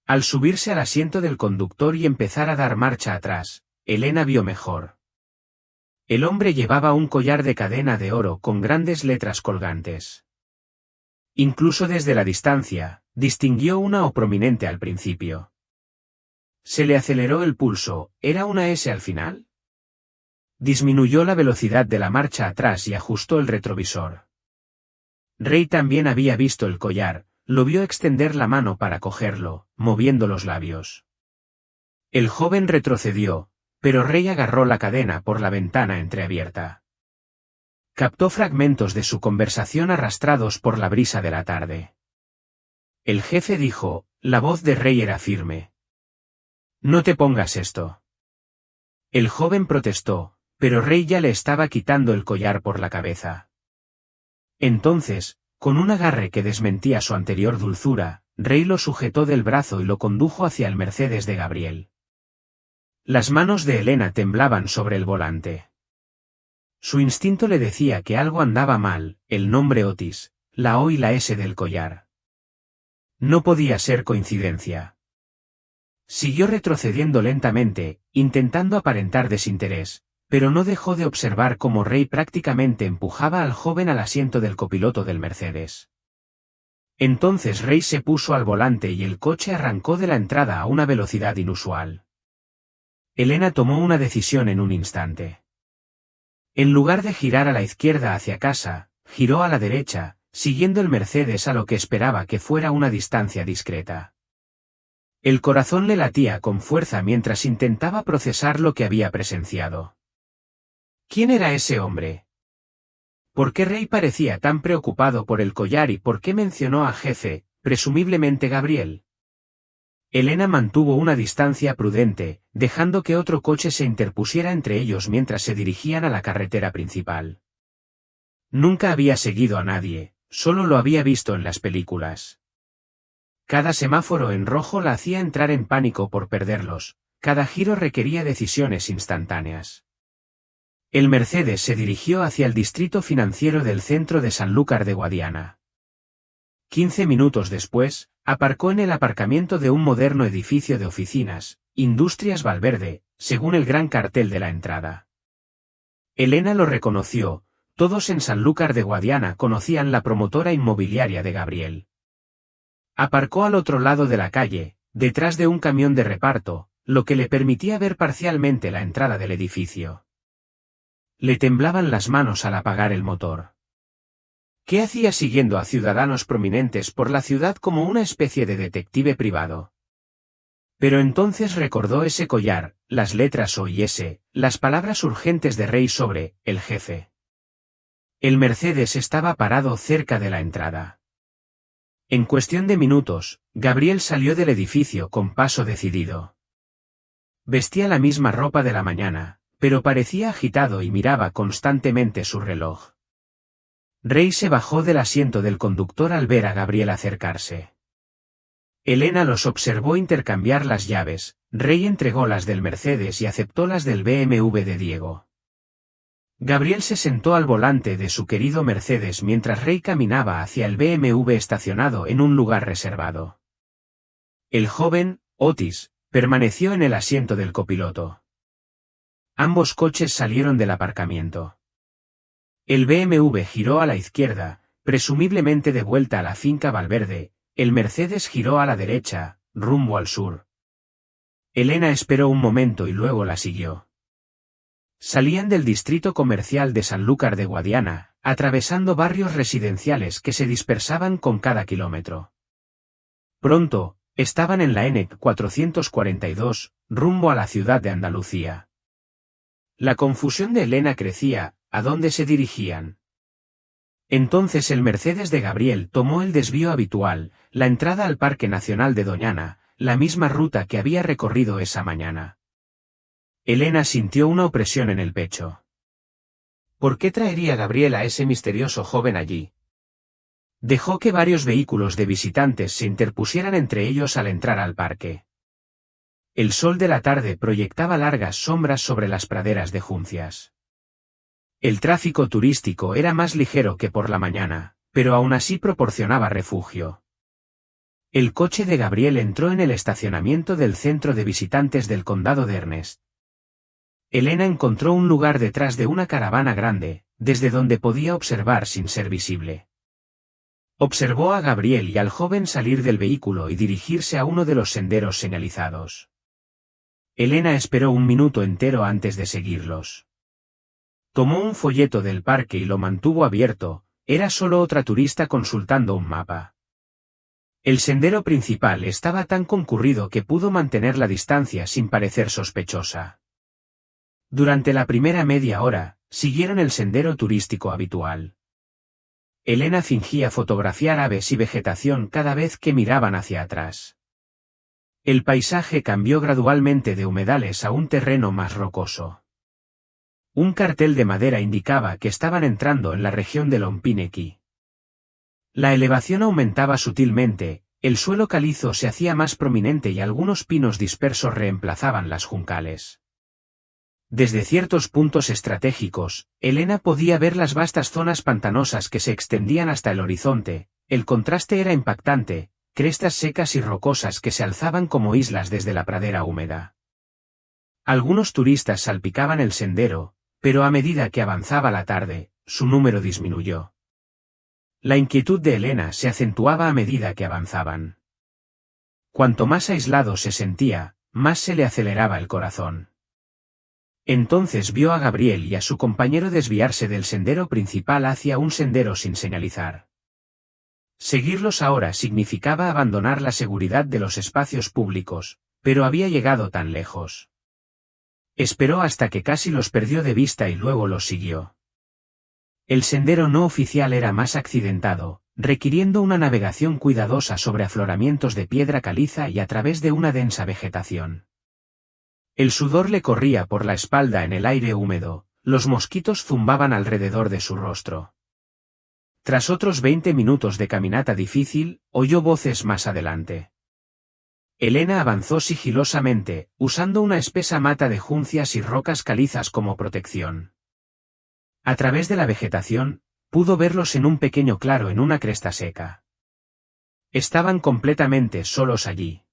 Al subirse al asiento del conductor y empezar a dar marcha atrás, Elena vio mejor. El hombre llevaba un collar de cadena de oro con grandes letras colgantes. Incluso desde la distancia, distinguió una O prominente al principio. Se le aceleró el pulso, ¿era una S al final? Disminuyó la velocidad de la marcha atrás y ajustó el retrovisor. Rey también había visto el collar, lo vio extender la mano para cogerlo, moviendo los labios. El joven retrocedió, pero Rey agarró la cadena por la ventana entreabierta. Captó fragmentos de su conversación arrastrados por la brisa de la tarde. El jefe dijo, la voz de Rey era firme. No te pongas esto. El joven protestó, pero Rey ya le estaba quitando el collar por la cabeza. Entonces, con un agarre que desmentía su anterior dulzura, Rey lo sujetó del brazo y lo condujo hacia el Mercedes de Gabriel. Las manos de Elena temblaban sobre el volante. Su instinto le decía que algo andaba mal, el nombre Otis, la O y la S del collar. No podía ser coincidencia. Siguió retrocediendo lentamente, intentando aparentar desinterés, pero no dejó de observar cómo Rey prácticamente empujaba al joven al asiento del copiloto del Mercedes. Entonces Rey se puso al volante y el coche arrancó de la entrada a una velocidad inusual. Elena tomó una decisión en un instante. En lugar de girar a la izquierda hacia casa, giró a la derecha, siguiendo el Mercedes a lo que esperaba que fuera una distancia discreta. El corazón le latía con fuerza mientras intentaba procesar lo que había presenciado. ¿Quién era ese hombre? ¿Por qué Rey parecía tan preocupado por el collar y por qué mencionó a jefe, presumiblemente Gabriel? Elena mantuvo una distancia prudente, dejando que otro coche se interpusiera entre ellos mientras se dirigían a la carretera principal. Nunca había seguido a nadie, solo lo había visto en las películas. Cada semáforo en rojo la hacía entrar en pánico por perderlos, cada giro requería decisiones instantáneas. El Mercedes se dirigió hacia el distrito financiero del centro de Sanlúcar de Guadiana. 15 minutos después, aparcó en el aparcamiento de un moderno edificio de oficinas, Industrias Valverde, según el gran cartel de la entrada. Elena lo reconoció, todos en Sanlúcar de Guadiana conocían la promotora inmobiliaria de Gabriel. Aparcó al otro lado de la calle, detrás de un camión de reparto, lo que le permitía ver parcialmente la entrada del edificio. Le temblaban las manos al apagar el motor. ¿Qué hacía siguiendo a ciudadanos prominentes por la ciudad como una especie de detective privado? Pero entonces recordó ese collar, las letras O y S, las palabras urgentes de Rey sobre el jefe. El Mercedes estaba parado cerca de la entrada. En cuestión de minutos, Gabriel salió del edificio con paso decidido. Vestía la misma ropa de la mañana, pero parecía agitado y miraba constantemente su reloj. Ray se bajó del asiento del conductor al ver a Gabriel acercarse. Elena los observó intercambiar las llaves. Ray entregó las del Mercedes y aceptó las del BMW de Diego. Gabriel se sentó al volante de su querido Mercedes mientras Ray caminaba hacia el BMW estacionado en un lugar reservado. El joven, Otis, permaneció en el asiento del copiloto. Ambos coches salieron del aparcamiento. El BMW giró a la izquierda, presumiblemente de vuelta a la finca Valverde. El Mercedes giró a la derecha, rumbo al sur. Elena esperó un momento y luego la siguió. Salían del distrito comercial de Sanlúcar de Guadiana, atravesando barrios residenciales que se dispersaban con cada kilómetro. Pronto, estaban en la N 442, rumbo a la ciudad de Andalucía. La confusión de Elena crecía. ¿A dónde se dirigían? Entonces el Mercedes de Gabriel tomó el desvío habitual, la entrada al Parque Nacional de Doñana, la misma ruta que había recorrido esa mañana. Elena sintió una opresión en el pecho. ¿Por qué traería Gabriel a ese misterioso joven allí? Dejó que varios vehículos de visitantes se interpusieran entre ellos al entrar al parque. El sol de la tarde proyectaba largas sombras sobre las praderas de juncias. El tráfico turístico era más ligero que por la mañana, pero aún así proporcionaba refugio. El coche de Gabriel entró en el estacionamiento del centro de visitantes del condado de Ernest. Elena encontró un lugar detrás de una caravana grande, desde donde podía observar sin ser visible. Observó a Gabriel y al joven salir del vehículo y dirigirse a uno de los senderos señalizados. Elena esperó un minuto entero antes de seguirlos. Tomó un folleto del parque y lo mantuvo abierto. Era solo otra turista consultando un mapa. El sendero principal estaba tan concurrido que pudo mantener la distancia sin parecer sospechosa. Durante la primera media hora, siguieron el sendero turístico habitual. Elena fingía fotografiar aves y vegetación cada vez que miraban hacia atrás. El paisaje cambió gradualmente de humedales a un terreno más rocoso. Un cartel de madera indicaba que estaban entrando en la región de Lompinequi. La elevación aumentaba sutilmente, el suelo calizo se hacía más prominente y algunos pinos dispersos reemplazaban las juncales. Desde ciertos puntos estratégicos, Elena podía ver las vastas zonas pantanosas que se extendían hasta el horizonte. El contraste era impactante, crestas secas y rocosas que se alzaban como islas desde la pradera húmeda. Algunos turistas salpicaban el sendero, pero a medida que avanzaba la tarde, su número disminuyó. La inquietud de Elena se acentuaba a medida que avanzaban. Cuanto más aislado se sentía, más se le aceleraba el corazón. Entonces vio a Gabriel y a su compañero desviarse del sendero principal hacia un sendero sin señalizar. Seguirlos ahora significaba abandonar la seguridad de los espacios públicos, pero había llegado tan lejos. Esperó hasta que casi los perdió de vista y luego los siguió. El sendero no oficial era más accidentado, requiriendo una navegación cuidadosa sobre afloramientos de piedra caliza y a través de una densa vegetación. El sudor le corría por la espalda en el aire húmedo, los mosquitos zumbaban alrededor de su rostro. Tras otros 20 minutos de caminata difícil, oyó voces más adelante. Elena avanzó sigilosamente, usando una espesa mata de juncias y rocas calizas como protección. A través de la vegetación, pudo verlos en un pequeño claro en una cresta seca. Estaban completamente solos allí.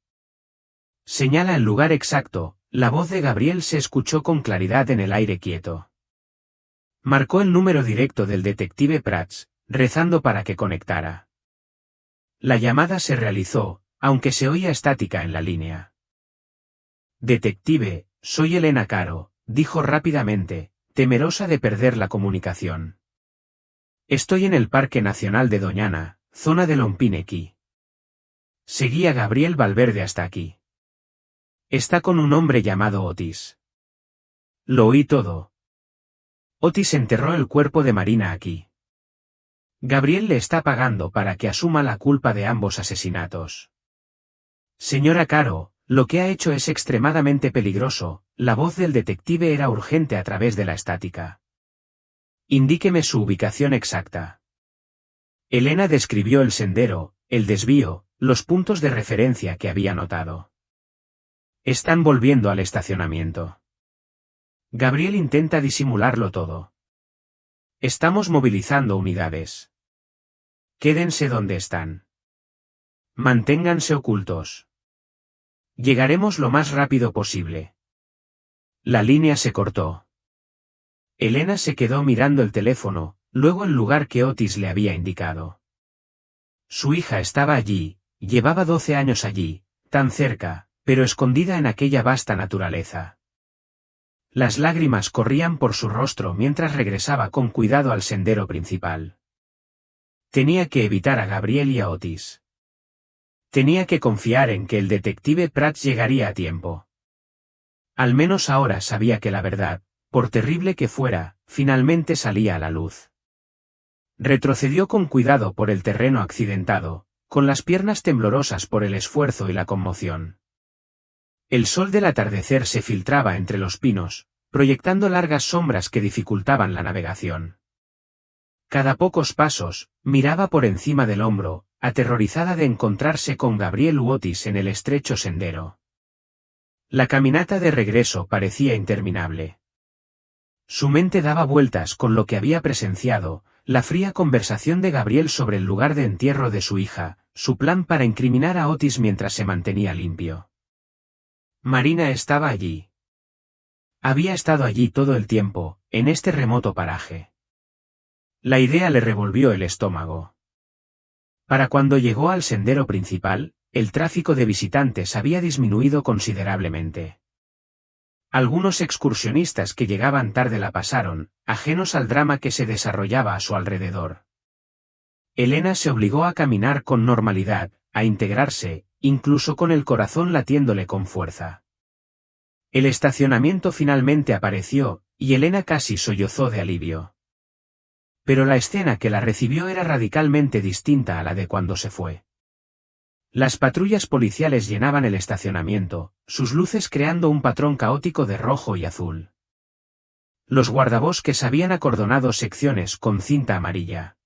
Señala el lugar exacto, la voz de Gabriel se escuchó con claridad en el aire quieto. Marcó el número directo del detective Prats, rezando para que conectara. La llamada se realizó, aunque se oía estática en la línea. Detective, soy Elena Caro, dijo rápidamente, temerosa de perder la comunicación. Estoy en el Parque Nacional de Doñana, zona de Lompinequi. Seguí a Gabriel Valverde hasta aquí. Está con un hombre llamado Otis. Lo oí todo. Otis enterró el cuerpo de Marina aquí. Gabriel le está pagando para que asuma la culpa de ambos asesinatos. Señora Caro, Lo que ha hecho es extremadamente peligroso. La voz del detective era urgente a través de la estática. Indíqueme su ubicación exacta. Elena describió el sendero, el desvío, los puntos de referencia que había notado. Están volviendo al estacionamiento. Gabriel intenta disimularlo todo. Estamos movilizando unidades. Quédense donde están. Manténganse ocultos. Llegaremos lo más rápido posible. La línea se cortó. Elena se quedó mirando el teléfono, luego el lugar que Otis le había indicado. Su hija estaba allí, llevaba 12 años allí, tan cerca, pero escondida en aquella vasta naturaleza. Las lágrimas corrían por su rostro mientras regresaba con cuidado al sendero principal. Tenía que evitar a Gabriel y a Otis. Tenía que confiar en que el detective Prats llegaría a tiempo. Al menos ahora sabía que la verdad, por terrible que fuera, finalmente salía a la luz. Retrocedió con cuidado por el terreno accidentado, con las piernas temblorosas por el esfuerzo y la conmoción. El sol del atardecer se filtraba entre los pinos, proyectando largas sombras que dificultaban la navegación. Cada pocos pasos, miraba por encima del hombro, aterrorizada de encontrarse con Gabriel u Otis en el estrecho sendero. La caminata de regreso parecía interminable. Su mente daba vueltas con lo que había presenciado, la fría conversación de Gabriel sobre el lugar de entierro de su hija, su plan para incriminar a Otis mientras se mantenía limpio. Marina estaba allí. Había estado allí todo el tiempo, en este remoto paraje. La idea le revolvió el estómago. Para cuando llegó al sendero principal, el tráfico de visitantes había disminuido considerablemente. Algunos excursionistas que llegaban tarde la pasaron, ajenos al drama que se desarrollaba a su alrededor. Elena se obligó a caminar con normalidad, a integrarse, incluso con el corazón latiéndole con fuerza. El estacionamiento finalmente apareció, y Elena casi sollozó de alivio. Pero la escena que la recibió era radicalmente distinta a la de cuando se fue. Las patrullas policiales llenaban el estacionamiento, sus luces creando un patrón caótico de rojo y azul. Los guardabosques habían acordonado secciones con cinta amarilla.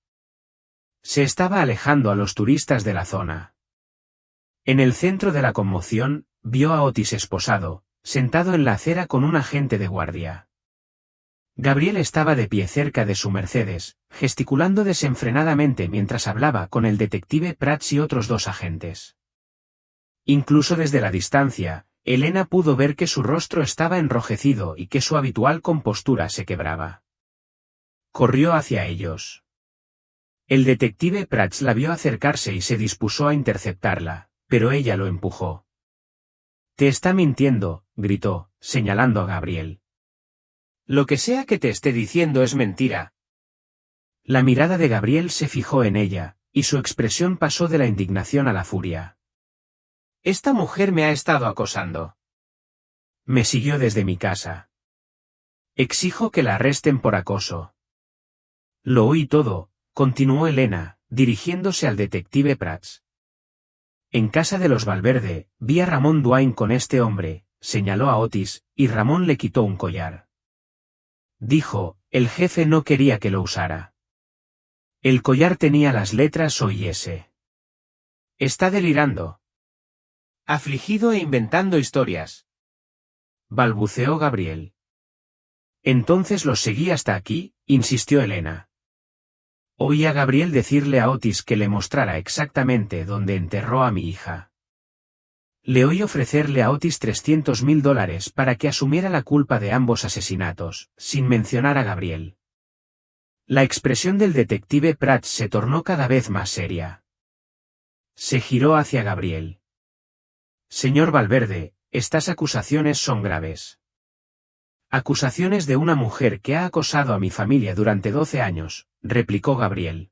Se estaba alejando a los turistas de la zona. En el centro de la conmoción, vio a Otis esposado, sentado en la acera con un agente de guardia. Gabriel estaba de pie cerca de su Mercedes, gesticulando desenfrenadamente mientras hablaba con el detective Prats y otros dos agentes. Incluso desde la distancia, Elena pudo ver que su rostro estaba enrojecido y que su habitual compostura se quebraba. Corrió hacia ellos. El detective Prats la vio acercarse y se dispuso a interceptarla, pero ella lo empujó. «Te está mintiendo», gritó, señalando a Gabriel. «Lo que sea que te esté diciendo es mentira». La mirada de Gabriel se fijó en ella, y su expresión pasó de la indignación a la furia. «Esta mujer me ha estado acosando. Me siguió desde mi casa. Exijo que la arresten por acoso». «Lo oí todo», continuó Elena, dirigiéndose al detective Prats. «En casa de los Valverde, vi a Ramón Duane con este hombre», señaló a Otis, y Ramón le quitó un collar. Dijo, el jefe no quería que lo usara. El collar tenía las letras O y S. «Está delirando. Afligido e inventando historias», balbuceó Gabriel. «Entonces los seguí hasta aquí», insistió Elena. Oí a Gabriel decirle a Otis que le mostrara exactamente dónde enterró a mi hija. Le oí ofrecerle a Otis $300.000 para que asumiera la culpa de ambos asesinatos, sin mencionar a Gabriel. La expresión del detective Prats se tornó cada vez más seria. Se giró hacia Gabriel. «Señor Valverde, estas acusaciones son graves. Acusaciones de una mujer que ha acosado a mi familia durante 12 años», replicó Gabriel.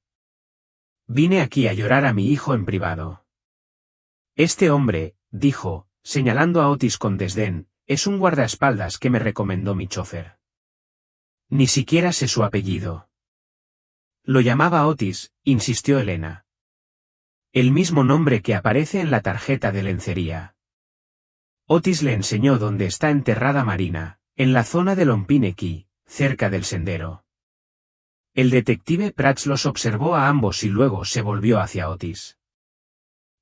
«Vine aquí a llorar a mi hijo en privado». «Este hombre», dijo, señalando a Otis con desdén, «es un guardaespaldas que me recomendó mi chofer. Ni siquiera sé su apellido». «Lo llamaba Otis», insistió Elena. «El mismo nombre que aparece en la tarjeta de lencería». Otis le enseñó dónde está enterrada Marina, en la zona de Lompineki, cerca del sendero. El detective Prats los observó a ambos y luego se volvió hacia Otis.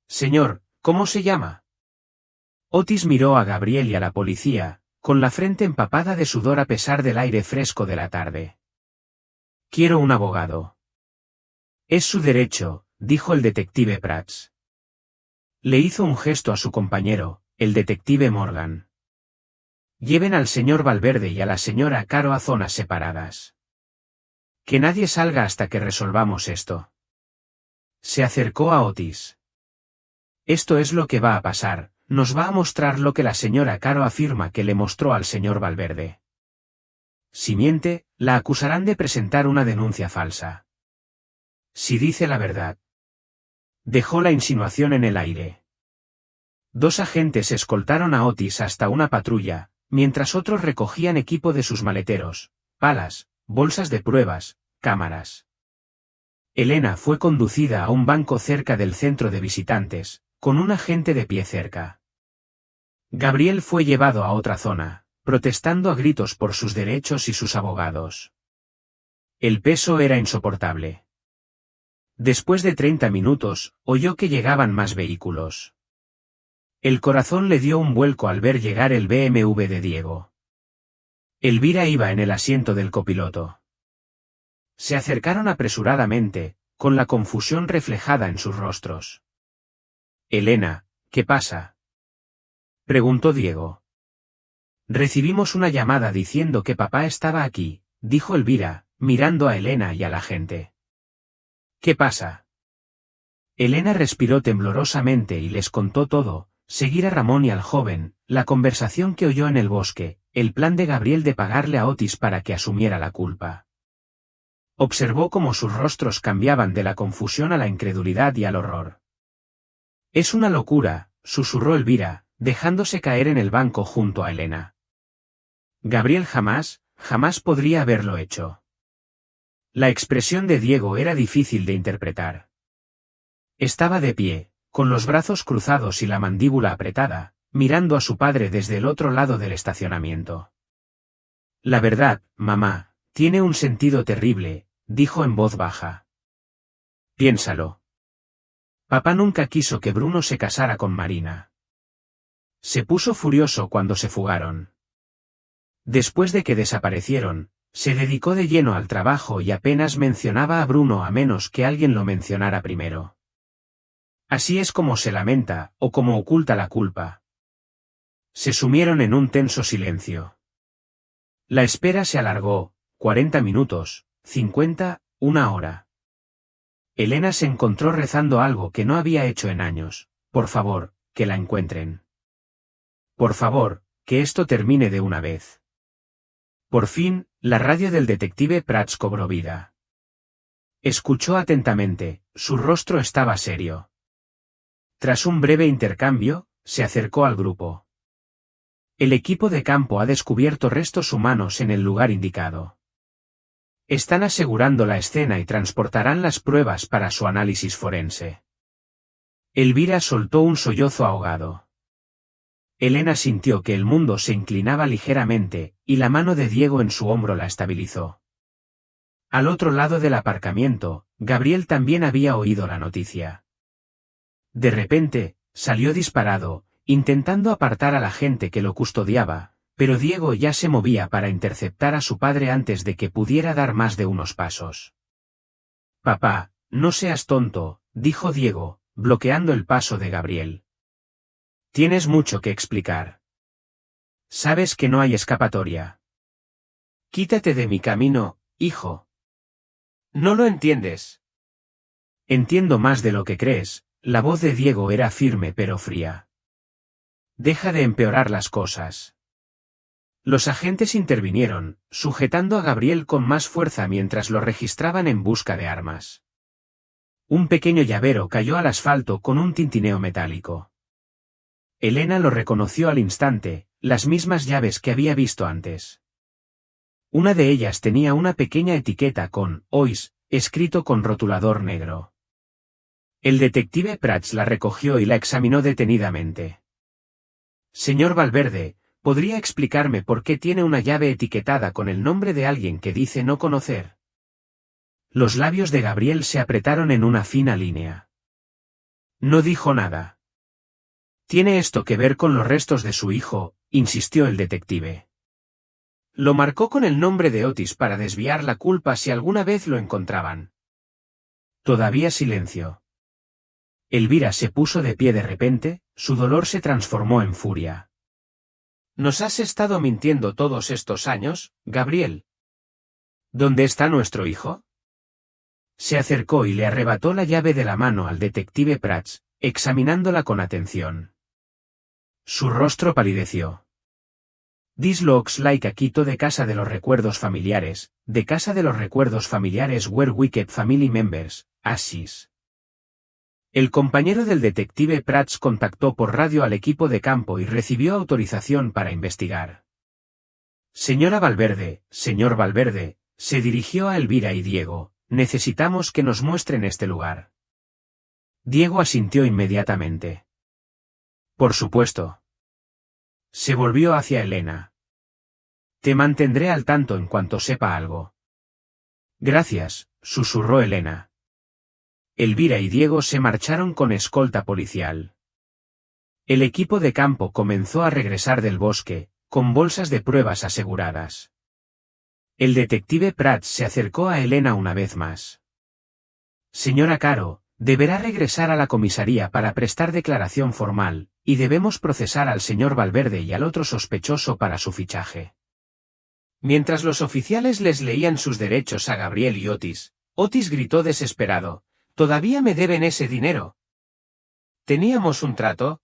Señor, ¿cómo se llama? Otis miró a Gabriel y a la policía, con la frente empapada de sudor a pesar del aire fresco de la tarde. Quiero un abogado. Es su derecho, dijo el detective Prats. Le hizo un gesto a su compañero, el detective Morgan. Lleven al señor Valverde y a la señora Caro a zonas separadas. Que nadie salga hasta que resolvamos esto. Se acercó a Otis. Esto es lo que va a pasar, nos va a mostrar lo que la señora Caro afirma que le mostró al señor Valverde. Si miente, la acusarán de presentar una denuncia falsa. Si dice la verdad. Dejó la insinuación en el aire. Dos agentes escoltaron a Otis hasta una patrulla, mientras otros recogían equipo de sus maleteros, palas, bolsas de pruebas, cámaras. Elena fue conducida a un banco cerca del centro de visitantes, con un agente de pie cerca. Gabriel fue llevado a otra zona, protestando a gritos por sus derechos y sus abogados. El peso era insoportable. Después de 30 minutos, oyó que llegaban más vehículos. El corazón le dio un vuelco al ver llegar el BMW de Diego. Elvira iba en el asiento del copiloto. Se acercaron apresuradamente, con la confusión reflejada en sus rostros. Elena, ¿qué pasa? Preguntó Diego. Recibimos una llamada diciendo que papá estaba aquí, dijo Elvira, mirando a Elena y a la gente. ¿Qué pasa? Elena respiró temblorosamente y les contó todo, seguir a Ramón y al joven, la conversación que oyó en el bosque, el plan de Gabriel de pagarle a Otis para que asumiera la culpa. Observó cómo sus rostros cambiaban de la confusión a la incredulidad y al horror. Es una locura, susurró Elvira, dejándose caer en el banco junto a Elena. Gabriel jamás podría haberlo hecho. La expresión de Diego era difícil de interpretar. Estaba de pie, con los brazos cruzados y la mandíbula apretada, mirando a su padre desde el otro lado del estacionamiento. La verdad, mamá, tiene un sentido terrible, dijo en voz baja. Piénsalo. Papá nunca quiso que Bruno se casara con Marina. Se puso furioso cuando se fugaron. Después de que desaparecieron, se dedicó de lleno al trabajo y apenas mencionaba a Bruno a menos que alguien lo mencionara primero. Así es como se lamenta, o como oculta la culpa. Se sumieron en un tenso silencio. La espera se alargó, 40 minutos, 50, una hora. Elena se encontró rezando algo que no había hecho en años. Por favor, que la encuentren. Por favor, que esto termine de una vez. Por fin, la radio del detective Prats cobró vida. Escuchó atentamente, su rostro estaba serio. Tras un breve intercambio, se acercó al grupo. El equipo de campo ha descubierto restos humanos en el lugar indicado. Están asegurando la escena y transportarán las pruebas para su análisis forense. Elvira soltó un sollozo ahogado. Elena sintió que el mundo se inclinaba ligeramente, y la mano de Diego en su hombro la estabilizó. Al otro lado del aparcamiento, Gabriel también había oído la noticia. De repente, salió disparado, intentando apartar a la gente que lo custodiaba, pero Diego ya se movía para interceptar a su padre antes de que pudiera dar más de unos pasos. Papá, no seas tonto, dijo Diego, bloqueando el paso de Gabriel. Tienes mucho que explicar. Sabes que no hay escapatoria. Quítate de mi camino, hijo. No lo entiendes. Entiendo más de lo que crees, la voz de Diego era firme pero fría. Deja de empeorar las cosas. Los agentes intervinieron, sujetando a Gabriel con más fuerza mientras lo registraban en busca de armas. Un pequeño llavero cayó al asfalto con un tintineo metálico. Elena lo reconoció al instante, las mismas llaves que había visto antes. Una de ellas tenía una pequeña etiqueta con «Ois», escrito con rotulador negro. El detective Prats la recogió y la examinó detenidamente. Señor Valverde, ¿podría explicarme por qué tiene una llave etiquetada con el nombre de alguien que dice no conocer? Los labios de Gabriel se apretaron en una fina línea. No dijo nada. ¿Tiene esto que ver con los restos de su hijo?, insistió el detective. Lo marcó con el nombre de Otis para desviar la culpa si alguna vez lo encontraban. Todavía silencio. Elvira se puso de pie de repente, su dolor se transformó en furia. ¿Nos has estado mintiendo todos estos años, Gabriel? ¿Dónde está nuestro hijo? Se acercó y le arrebató la llave de la mano al detective Prats, examinándola con atención. Su rostro palideció. This looks like a quito de casa de los recuerdos familiares, de casa de los recuerdos familiares where we kept family members, ashes. El compañero del detective Prats contactó por radio al equipo de campo y recibió autorización para investigar. Señora Valverde, señor Valverde, se dirigió a Elvira y Diego, necesitamos que nos muestren este lugar. Diego asintió inmediatamente. Por supuesto. Se volvió hacia Elena. Te mantendré al tanto en cuanto sepa algo. Gracias, susurró Elena. Elvira y Diego se marcharon con escolta policial. El equipo de campo comenzó a regresar del bosque, con bolsas de pruebas aseguradas. El detective Prats se acercó a Elena una vez más. Señora Caro, deberá regresar a la comisaría para prestar declaración formal, y debemos procesar al señor Valverde y al otro sospechoso para su fichaje. Mientras los oficiales les leían sus derechos a Gabriel y Otis, Otis gritó desesperado, «¿Todavía me deben ese dinero? ¿Teníamos un trato?»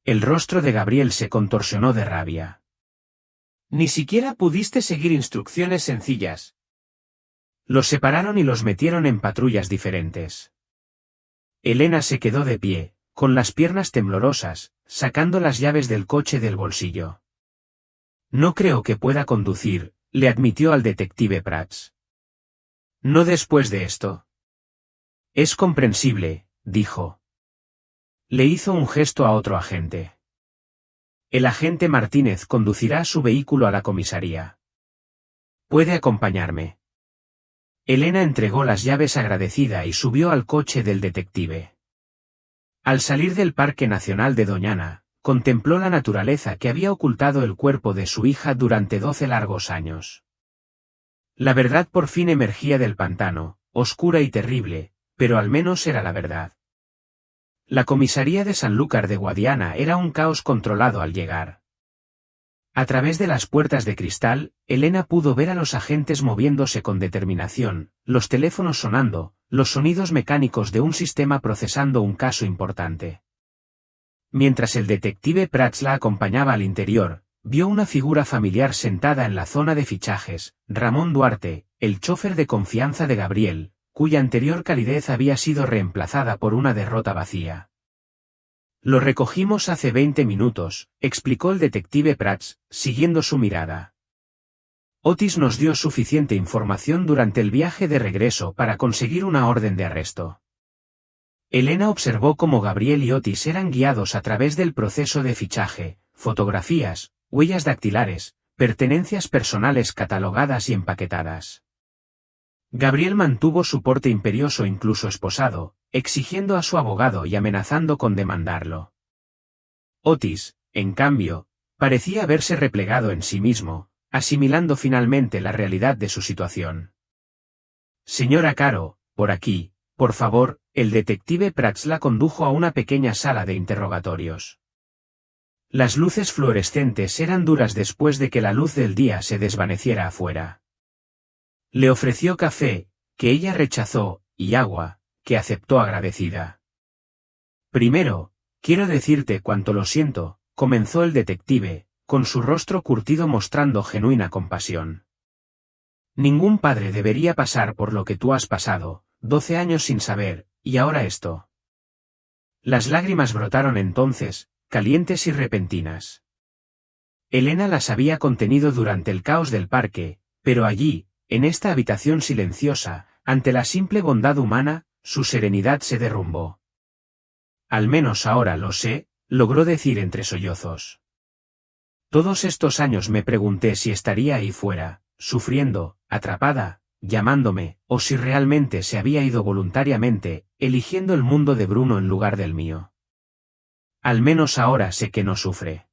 El rostro de Gabriel se contorsionó de rabia. «Ni siquiera pudiste seguir instrucciones sencillas». Los separaron y los metieron en patrullas diferentes. Elena se quedó de pie, con las piernas temblorosas, sacando las llaves del coche del bolsillo. No creo que pueda conducir, le admitió al detective Prats. No después de esto. Es comprensible, dijo. Le hizo un gesto a otro agente. El agente Martínez conducirá su vehículo a la comisaría. ¿Puede acompañarme? Elena entregó las llaves agradecida y subió al coche del detective. Al salir del Parque Nacional de Doñana, contempló la naturaleza que había ocultado el cuerpo de su hija durante 12 largos años. La verdad por fin emergía del pantano, oscura y terrible, pero al menos era la verdad. La comisaría de Sanlúcar de Guadiana era un caos controlado al llegar. A través de las puertas de cristal, Elena pudo ver a los agentes moviéndose con determinación, los teléfonos sonando, los sonidos mecánicos de un sistema procesando un caso importante. Mientras el detective Prats la acompañaba al interior, vio una figura familiar sentada en la zona de fichajes, Ramón Duarte, el chofer de confianza de Gabriel, cuya anterior calidez había sido reemplazada por una derrota vacía. Lo recogimos hace 20 minutos, explicó el detective Prats, siguiendo su mirada. Otis nos dio suficiente información durante el viaje de regreso para conseguir una orden de arresto. Elena observó cómo Gabriel y Otis eran guiados a través del proceso de fichaje, fotografías, huellas dactilares, pertenencias personales catalogadas y empaquetadas. Gabriel mantuvo su porte imperioso incluso esposado, exigiendo a su abogado y amenazando con demandarlo. Otis, en cambio, parecía haberse replegado en sí mismo, asimilando finalmente la realidad de su situación. Señora Caro, por aquí, por favor, el detective Prats la condujo a una pequeña sala de interrogatorios. Las luces fluorescentes eran duras después de que la luz del día se desvaneciera afuera. Le ofreció café, que ella rechazó, y agua, que aceptó agradecida. Primero, quiero decirte cuánto lo siento, comenzó el detective, con su rostro curtido mostrando genuina compasión. Ningún padre debería pasar por lo que tú has pasado, 12 años sin saber, y ahora esto. Las lágrimas brotaron entonces, calientes y repentinas. Elena las había contenido durante el caos del parque, pero allí, en esta habitación silenciosa, ante la simple bondad humana, su serenidad se derrumbó. Al menos ahora lo sé, logró decir entre sollozos. Todos estos años me pregunté si estaría ahí fuera, sufriendo, atrapada, llamándome, o si realmente se había ido voluntariamente, eligiendo el mundo de Bruno en lugar del mío. Al menos ahora sé que no sufre.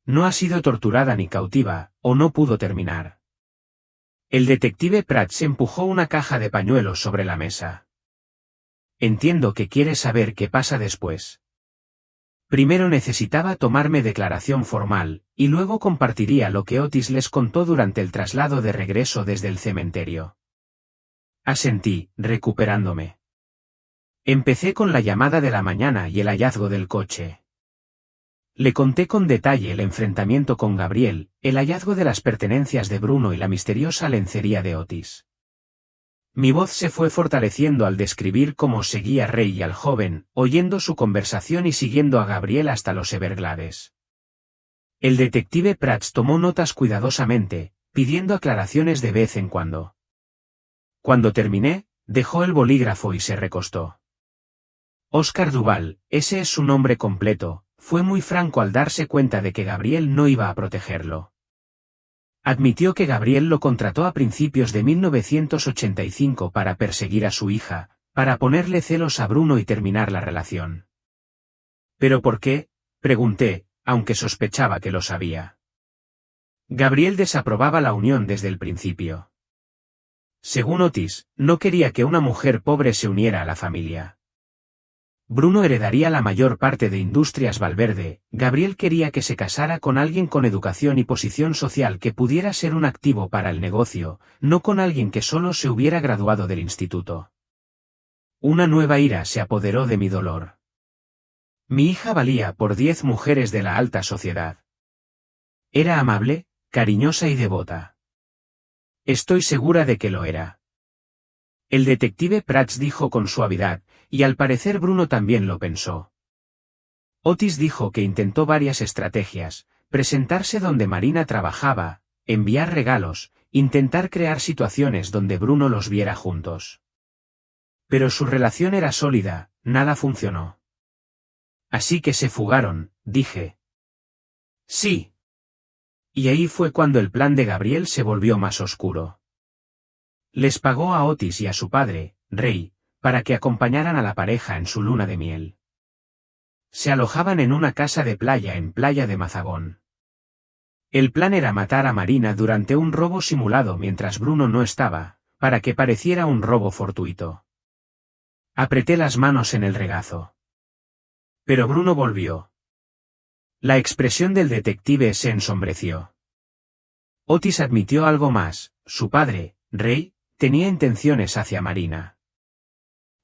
No ha sido torturada ni cautiva, o no pudo terminar. El detective Prats empujó una caja de pañuelos sobre la mesa. Entiendo que quiere saber qué pasa después. Primero necesitaba tomarme declaración formal, y luego compartiría lo que Otis les contó durante el traslado de regreso desde el cementerio. Asentí, recuperándome. Empecé con la llamada de la mañana y el hallazgo del coche. Le conté con detalle el enfrentamiento con Gabriel, el hallazgo de las pertenencias de Bruno y la misteriosa lencería de Otis. Mi voz se fue fortaleciendo al describir cómo seguía a Ray y al joven, oyendo su conversación y siguiendo a Gabriel hasta los Everglades. El detective Prats tomó notas cuidadosamente, pidiendo aclaraciones de vez en cuando. Cuando terminé, dejó el bolígrafo y se recostó. Oscar Duval, ese es su nombre completo, fue muy franco al darse cuenta de que Gabriel no iba a protegerlo. Admitió que Gabriel lo contrató a principios de 1985 para perseguir a su hija, para ponerle celos a Bruno y terminar la relación. ¿Pero por qué?, pregunté, aunque sospechaba que lo sabía. Gabriel desaprobaba la unión desde el principio. Según Otis, no quería que una mujer pobre se uniera a la familia. Bruno heredaría la mayor parte de Industrias Valverde, Gabriel quería que se casara con alguien con educación y posición social que pudiera ser un activo para el negocio, no con alguien que solo se hubiera graduado del instituto. Una nueva ira se apoderó de mi dolor. Mi hija valía por 10 mujeres de la alta sociedad. Era amable, cariñosa y devota. Estoy segura de que lo era. El detective Prats dijo con suavidad, y al parecer Bruno también lo pensó. Otis dijo que intentó varias estrategias, presentarse donde Marina trabajaba, enviar regalos, intentar crear situaciones donde Bruno los viera juntos. Pero su relación era sólida, nada funcionó. Así que se fugaron, dije. Sí. Y ahí fue cuando el plan de Gabriel se volvió más oscuro. Les pagó a Otis y a su padre, Ray, para que acompañaran a la pareja en su luna de miel. Se alojaban en una casa de playa en Playa de Mazagón. El plan era matar a Marina durante un robo simulado mientras Bruno no estaba, para que pareciera un robo fortuito. Apreté las manos en el regazo. Pero Bruno volvió. La expresión del detective se ensombreció. Otis admitió algo más, su padre, Ray, tenía intenciones hacia Marina.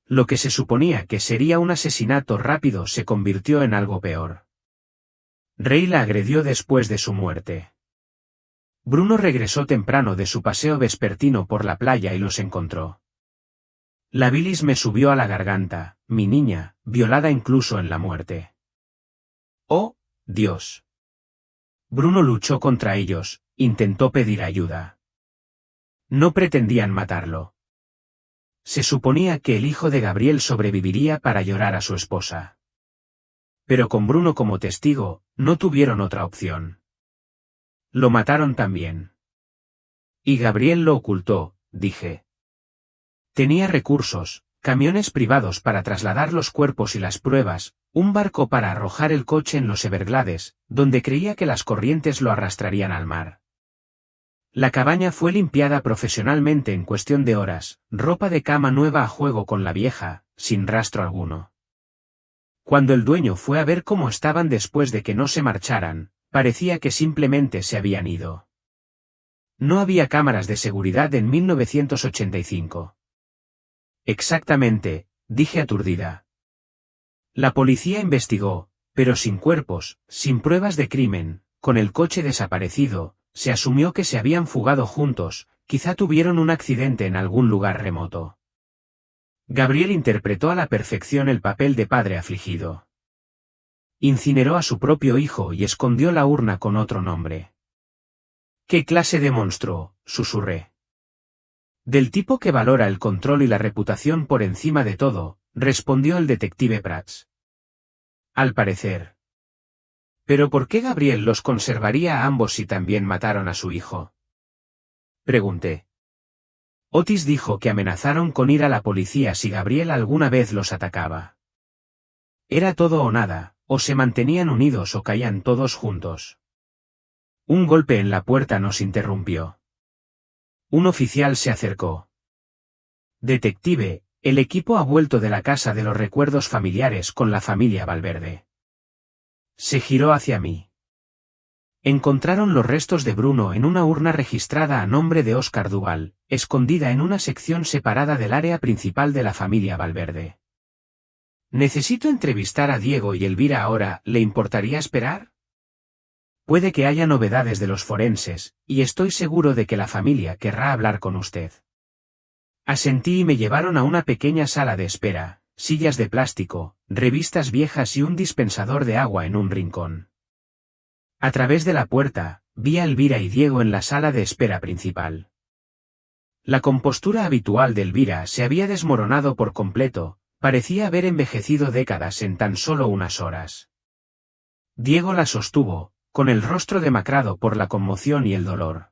Lo que se suponía que sería un asesinato rápido se convirtió en algo peor. Ray la agredió después de su muerte. Bruno regresó temprano de su paseo vespertino por la playa y los encontró. La bilis me subió a la garganta, mi niña, violada incluso en la muerte. ¡Oh, Dios! Bruno luchó contra ellos, intentó pedir ayuda. No pretendían matarlo. Se suponía que el hijo de Gabriel sobreviviría para llorar a su esposa. Pero con Bruno como testigo, no tuvieron otra opción. Lo mataron también. Y Gabriel lo ocultó, dije. Tenía recursos, camiones privados para trasladar los cuerpos y las pruebas, un barco para arrojar el coche en los Everglades, donde creía que las corrientes lo arrastrarían al mar. La cabaña fue limpiada profesionalmente en cuestión de horas, ropa de cama nueva a juego con la vieja, sin rastro alguno. Cuando el dueño fue a ver cómo estaban después de que no se marcharan, parecía que simplemente se habían ido. No había cámaras de seguridad en 1985. Exactamente, dije aturdida. La policía investigó, pero sin cuerpos, sin pruebas de crimen, con el coche desaparecido, se asumió que se habían fugado juntos, quizá tuvieron un accidente en algún lugar remoto. Gabriel interpretó a la perfección el papel de padre afligido. Incineró a su propio hijo y escondió la urna con otro nombre. ¿Qué clase de monstruo?, susurré. Del tipo que valora el control y la reputación por encima de todo, respondió el detective Prats. al parecer. ¿Pero por qué Gabriel los conservaría a ambos si también mataron a su hijo? Pregunté. Otis dijo que amenazaron con ir a la policía si Gabriel alguna vez los atacaba. Era todo o nada, o se mantenían unidos o caían todos juntos. Un golpe en la puerta nos interrumpió. Un oficial se acercó. Detective, el equipo ha vuelto de la casa de los recuerdos familiares con la familia Valverde. Se giró hacia mí. Encontraron los restos de Bruno en una urna registrada a nombre de Óscar Duval, escondida en una sección separada del área principal de la familia Valverde. Necesito entrevistar a Diego y Elvira ahora, ¿le importaría esperar? Puede que haya novedades de los forenses, y estoy seguro de que la familia querrá hablar con usted. Asentí y me llevaron a una pequeña sala de espera, sillas de plástico, revistas viejas y un dispensador de agua en un rincón. A través de la puerta, vi a Elvira y Diego en la sala de espera principal. La compostura habitual de Elvira se había desmoronado por completo, parecía haber envejecido décadas en tan solo unas horas. Diego la sostuvo, con el rostro demacrado por la conmoción y el dolor.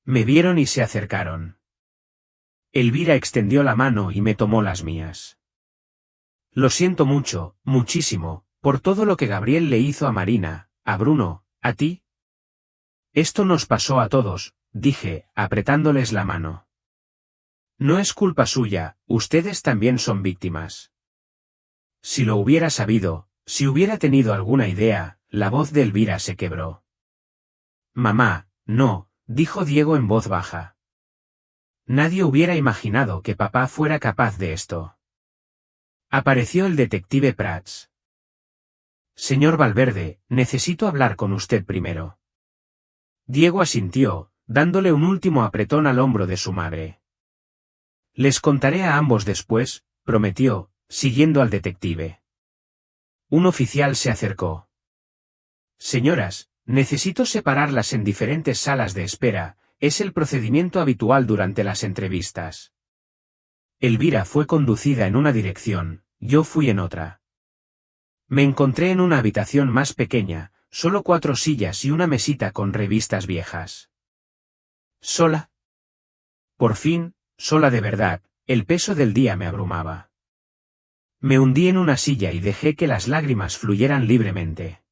Me vieron y se acercaron. Elvira extendió la mano y me tomó las mías. Lo siento mucho, muchísimo, por todo lo que Gabriel le hizo a Marina, a Bruno, a ti. Esto nos pasó a todos, dije, apretándoles la mano. No es culpa suya, ustedes también son víctimas. Si lo hubiera sabido, si hubiera tenido alguna idea, la voz de Elvira se quebró. Mamá, no, dijo Diego en voz baja. Nadie hubiera imaginado que papá fuera capaz de esto. Apareció el detective Prats. Señor Valverde, necesito hablar con usted primero. Diego asintió, dándole un último apretón al hombro de su madre. Les contaré a ambos después, prometió, siguiendo al detective. Un oficial se acercó. Señoras, necesito separarlas en diferentes salas de espera, es el procedimiento habitual durante las entrevistas. Elvira fue conducida en una dirección, yo fui en otra. Me encontré en una habitación más pequeña, solo 4 sillas y una mesita con revistas viejas. ¿Sola? Por fin, sola de verdad, el peso del día me abrumaba. Me hundí en una silla y dejé que las lágrimas fluyeran libremente.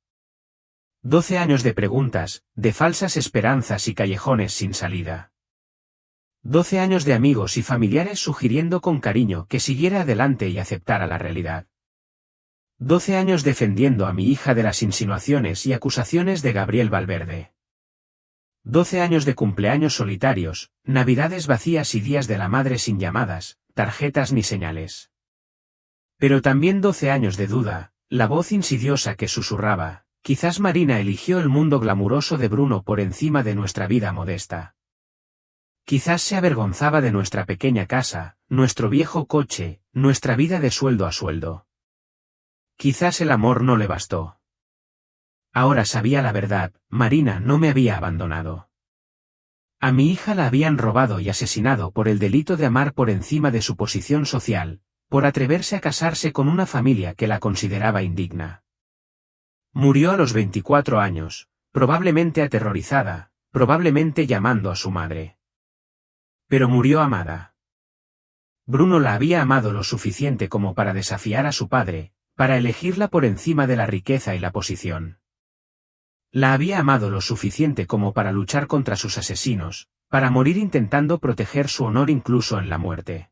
12 años de preguntas, de falsas esperanzas y callejones sin salida. 12 años de amigos y familiares sugiriendo con cariño que siguiera adelante y aceptara la realidad. 12 años defendiendo a mi hija de las insinuaciones y acusaciones de Gabriel Valverde. 12 años de cumpleaños solitarios, navidades vacías y días de la madre sin llamadas, tarjetas ni señales. Pero también 12 años de duda, la voz insidiosa que susurraba, quizás Marina eligió el mundo glamuroso de Bruno por encima de nuestra vida modesta. Quizás se avergonzaba de nuestra pequeña casa, nuestro viejo coche, nuestra vida de sueldo a sueldo. Quizás el amor no le bastó. Ahora sabía la verdad, Marina no me había abandonado. A mi hija la habían robado y asesinado por el delito de amar por encima de su posición social, por atreverse a casarse con una familia que la consideraba indigna. Murió a los 24 años, probablemente aterrorizada, probablemente llamando a su madre. Pero murió amada. Bruno la había amado lo suficiente como para desafiar a su padre, para elegirla por encima de la riqueza y la posición. La había amado lo suficiente como para luchar contra sus asesinos, para morir intentando proteger su honor incluso en la muerte.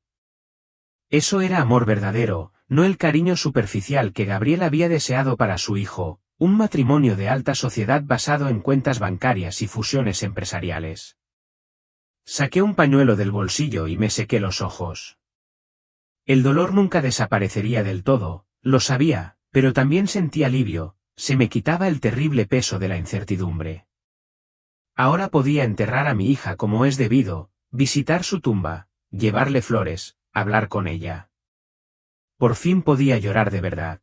Eso era amor verdadero, no el cariño superficial que Gabriel había deseado para su hijo, un matrimonio de alta sociedad basado en cuentas bancarias y fusiones empresariales. Saqué un pañuelo del bolsillo y me sequé los ojos. El dolor nunca desaparecería del todo, lo sabía, pero también sentí alivio, se me quitaba el terrible peso de la incertidumbre. Ahora podía enterrar a mi hija como es debido, visitar su tumba, llevarle flores, hablar con ella. Por fin podía llorar de verdad.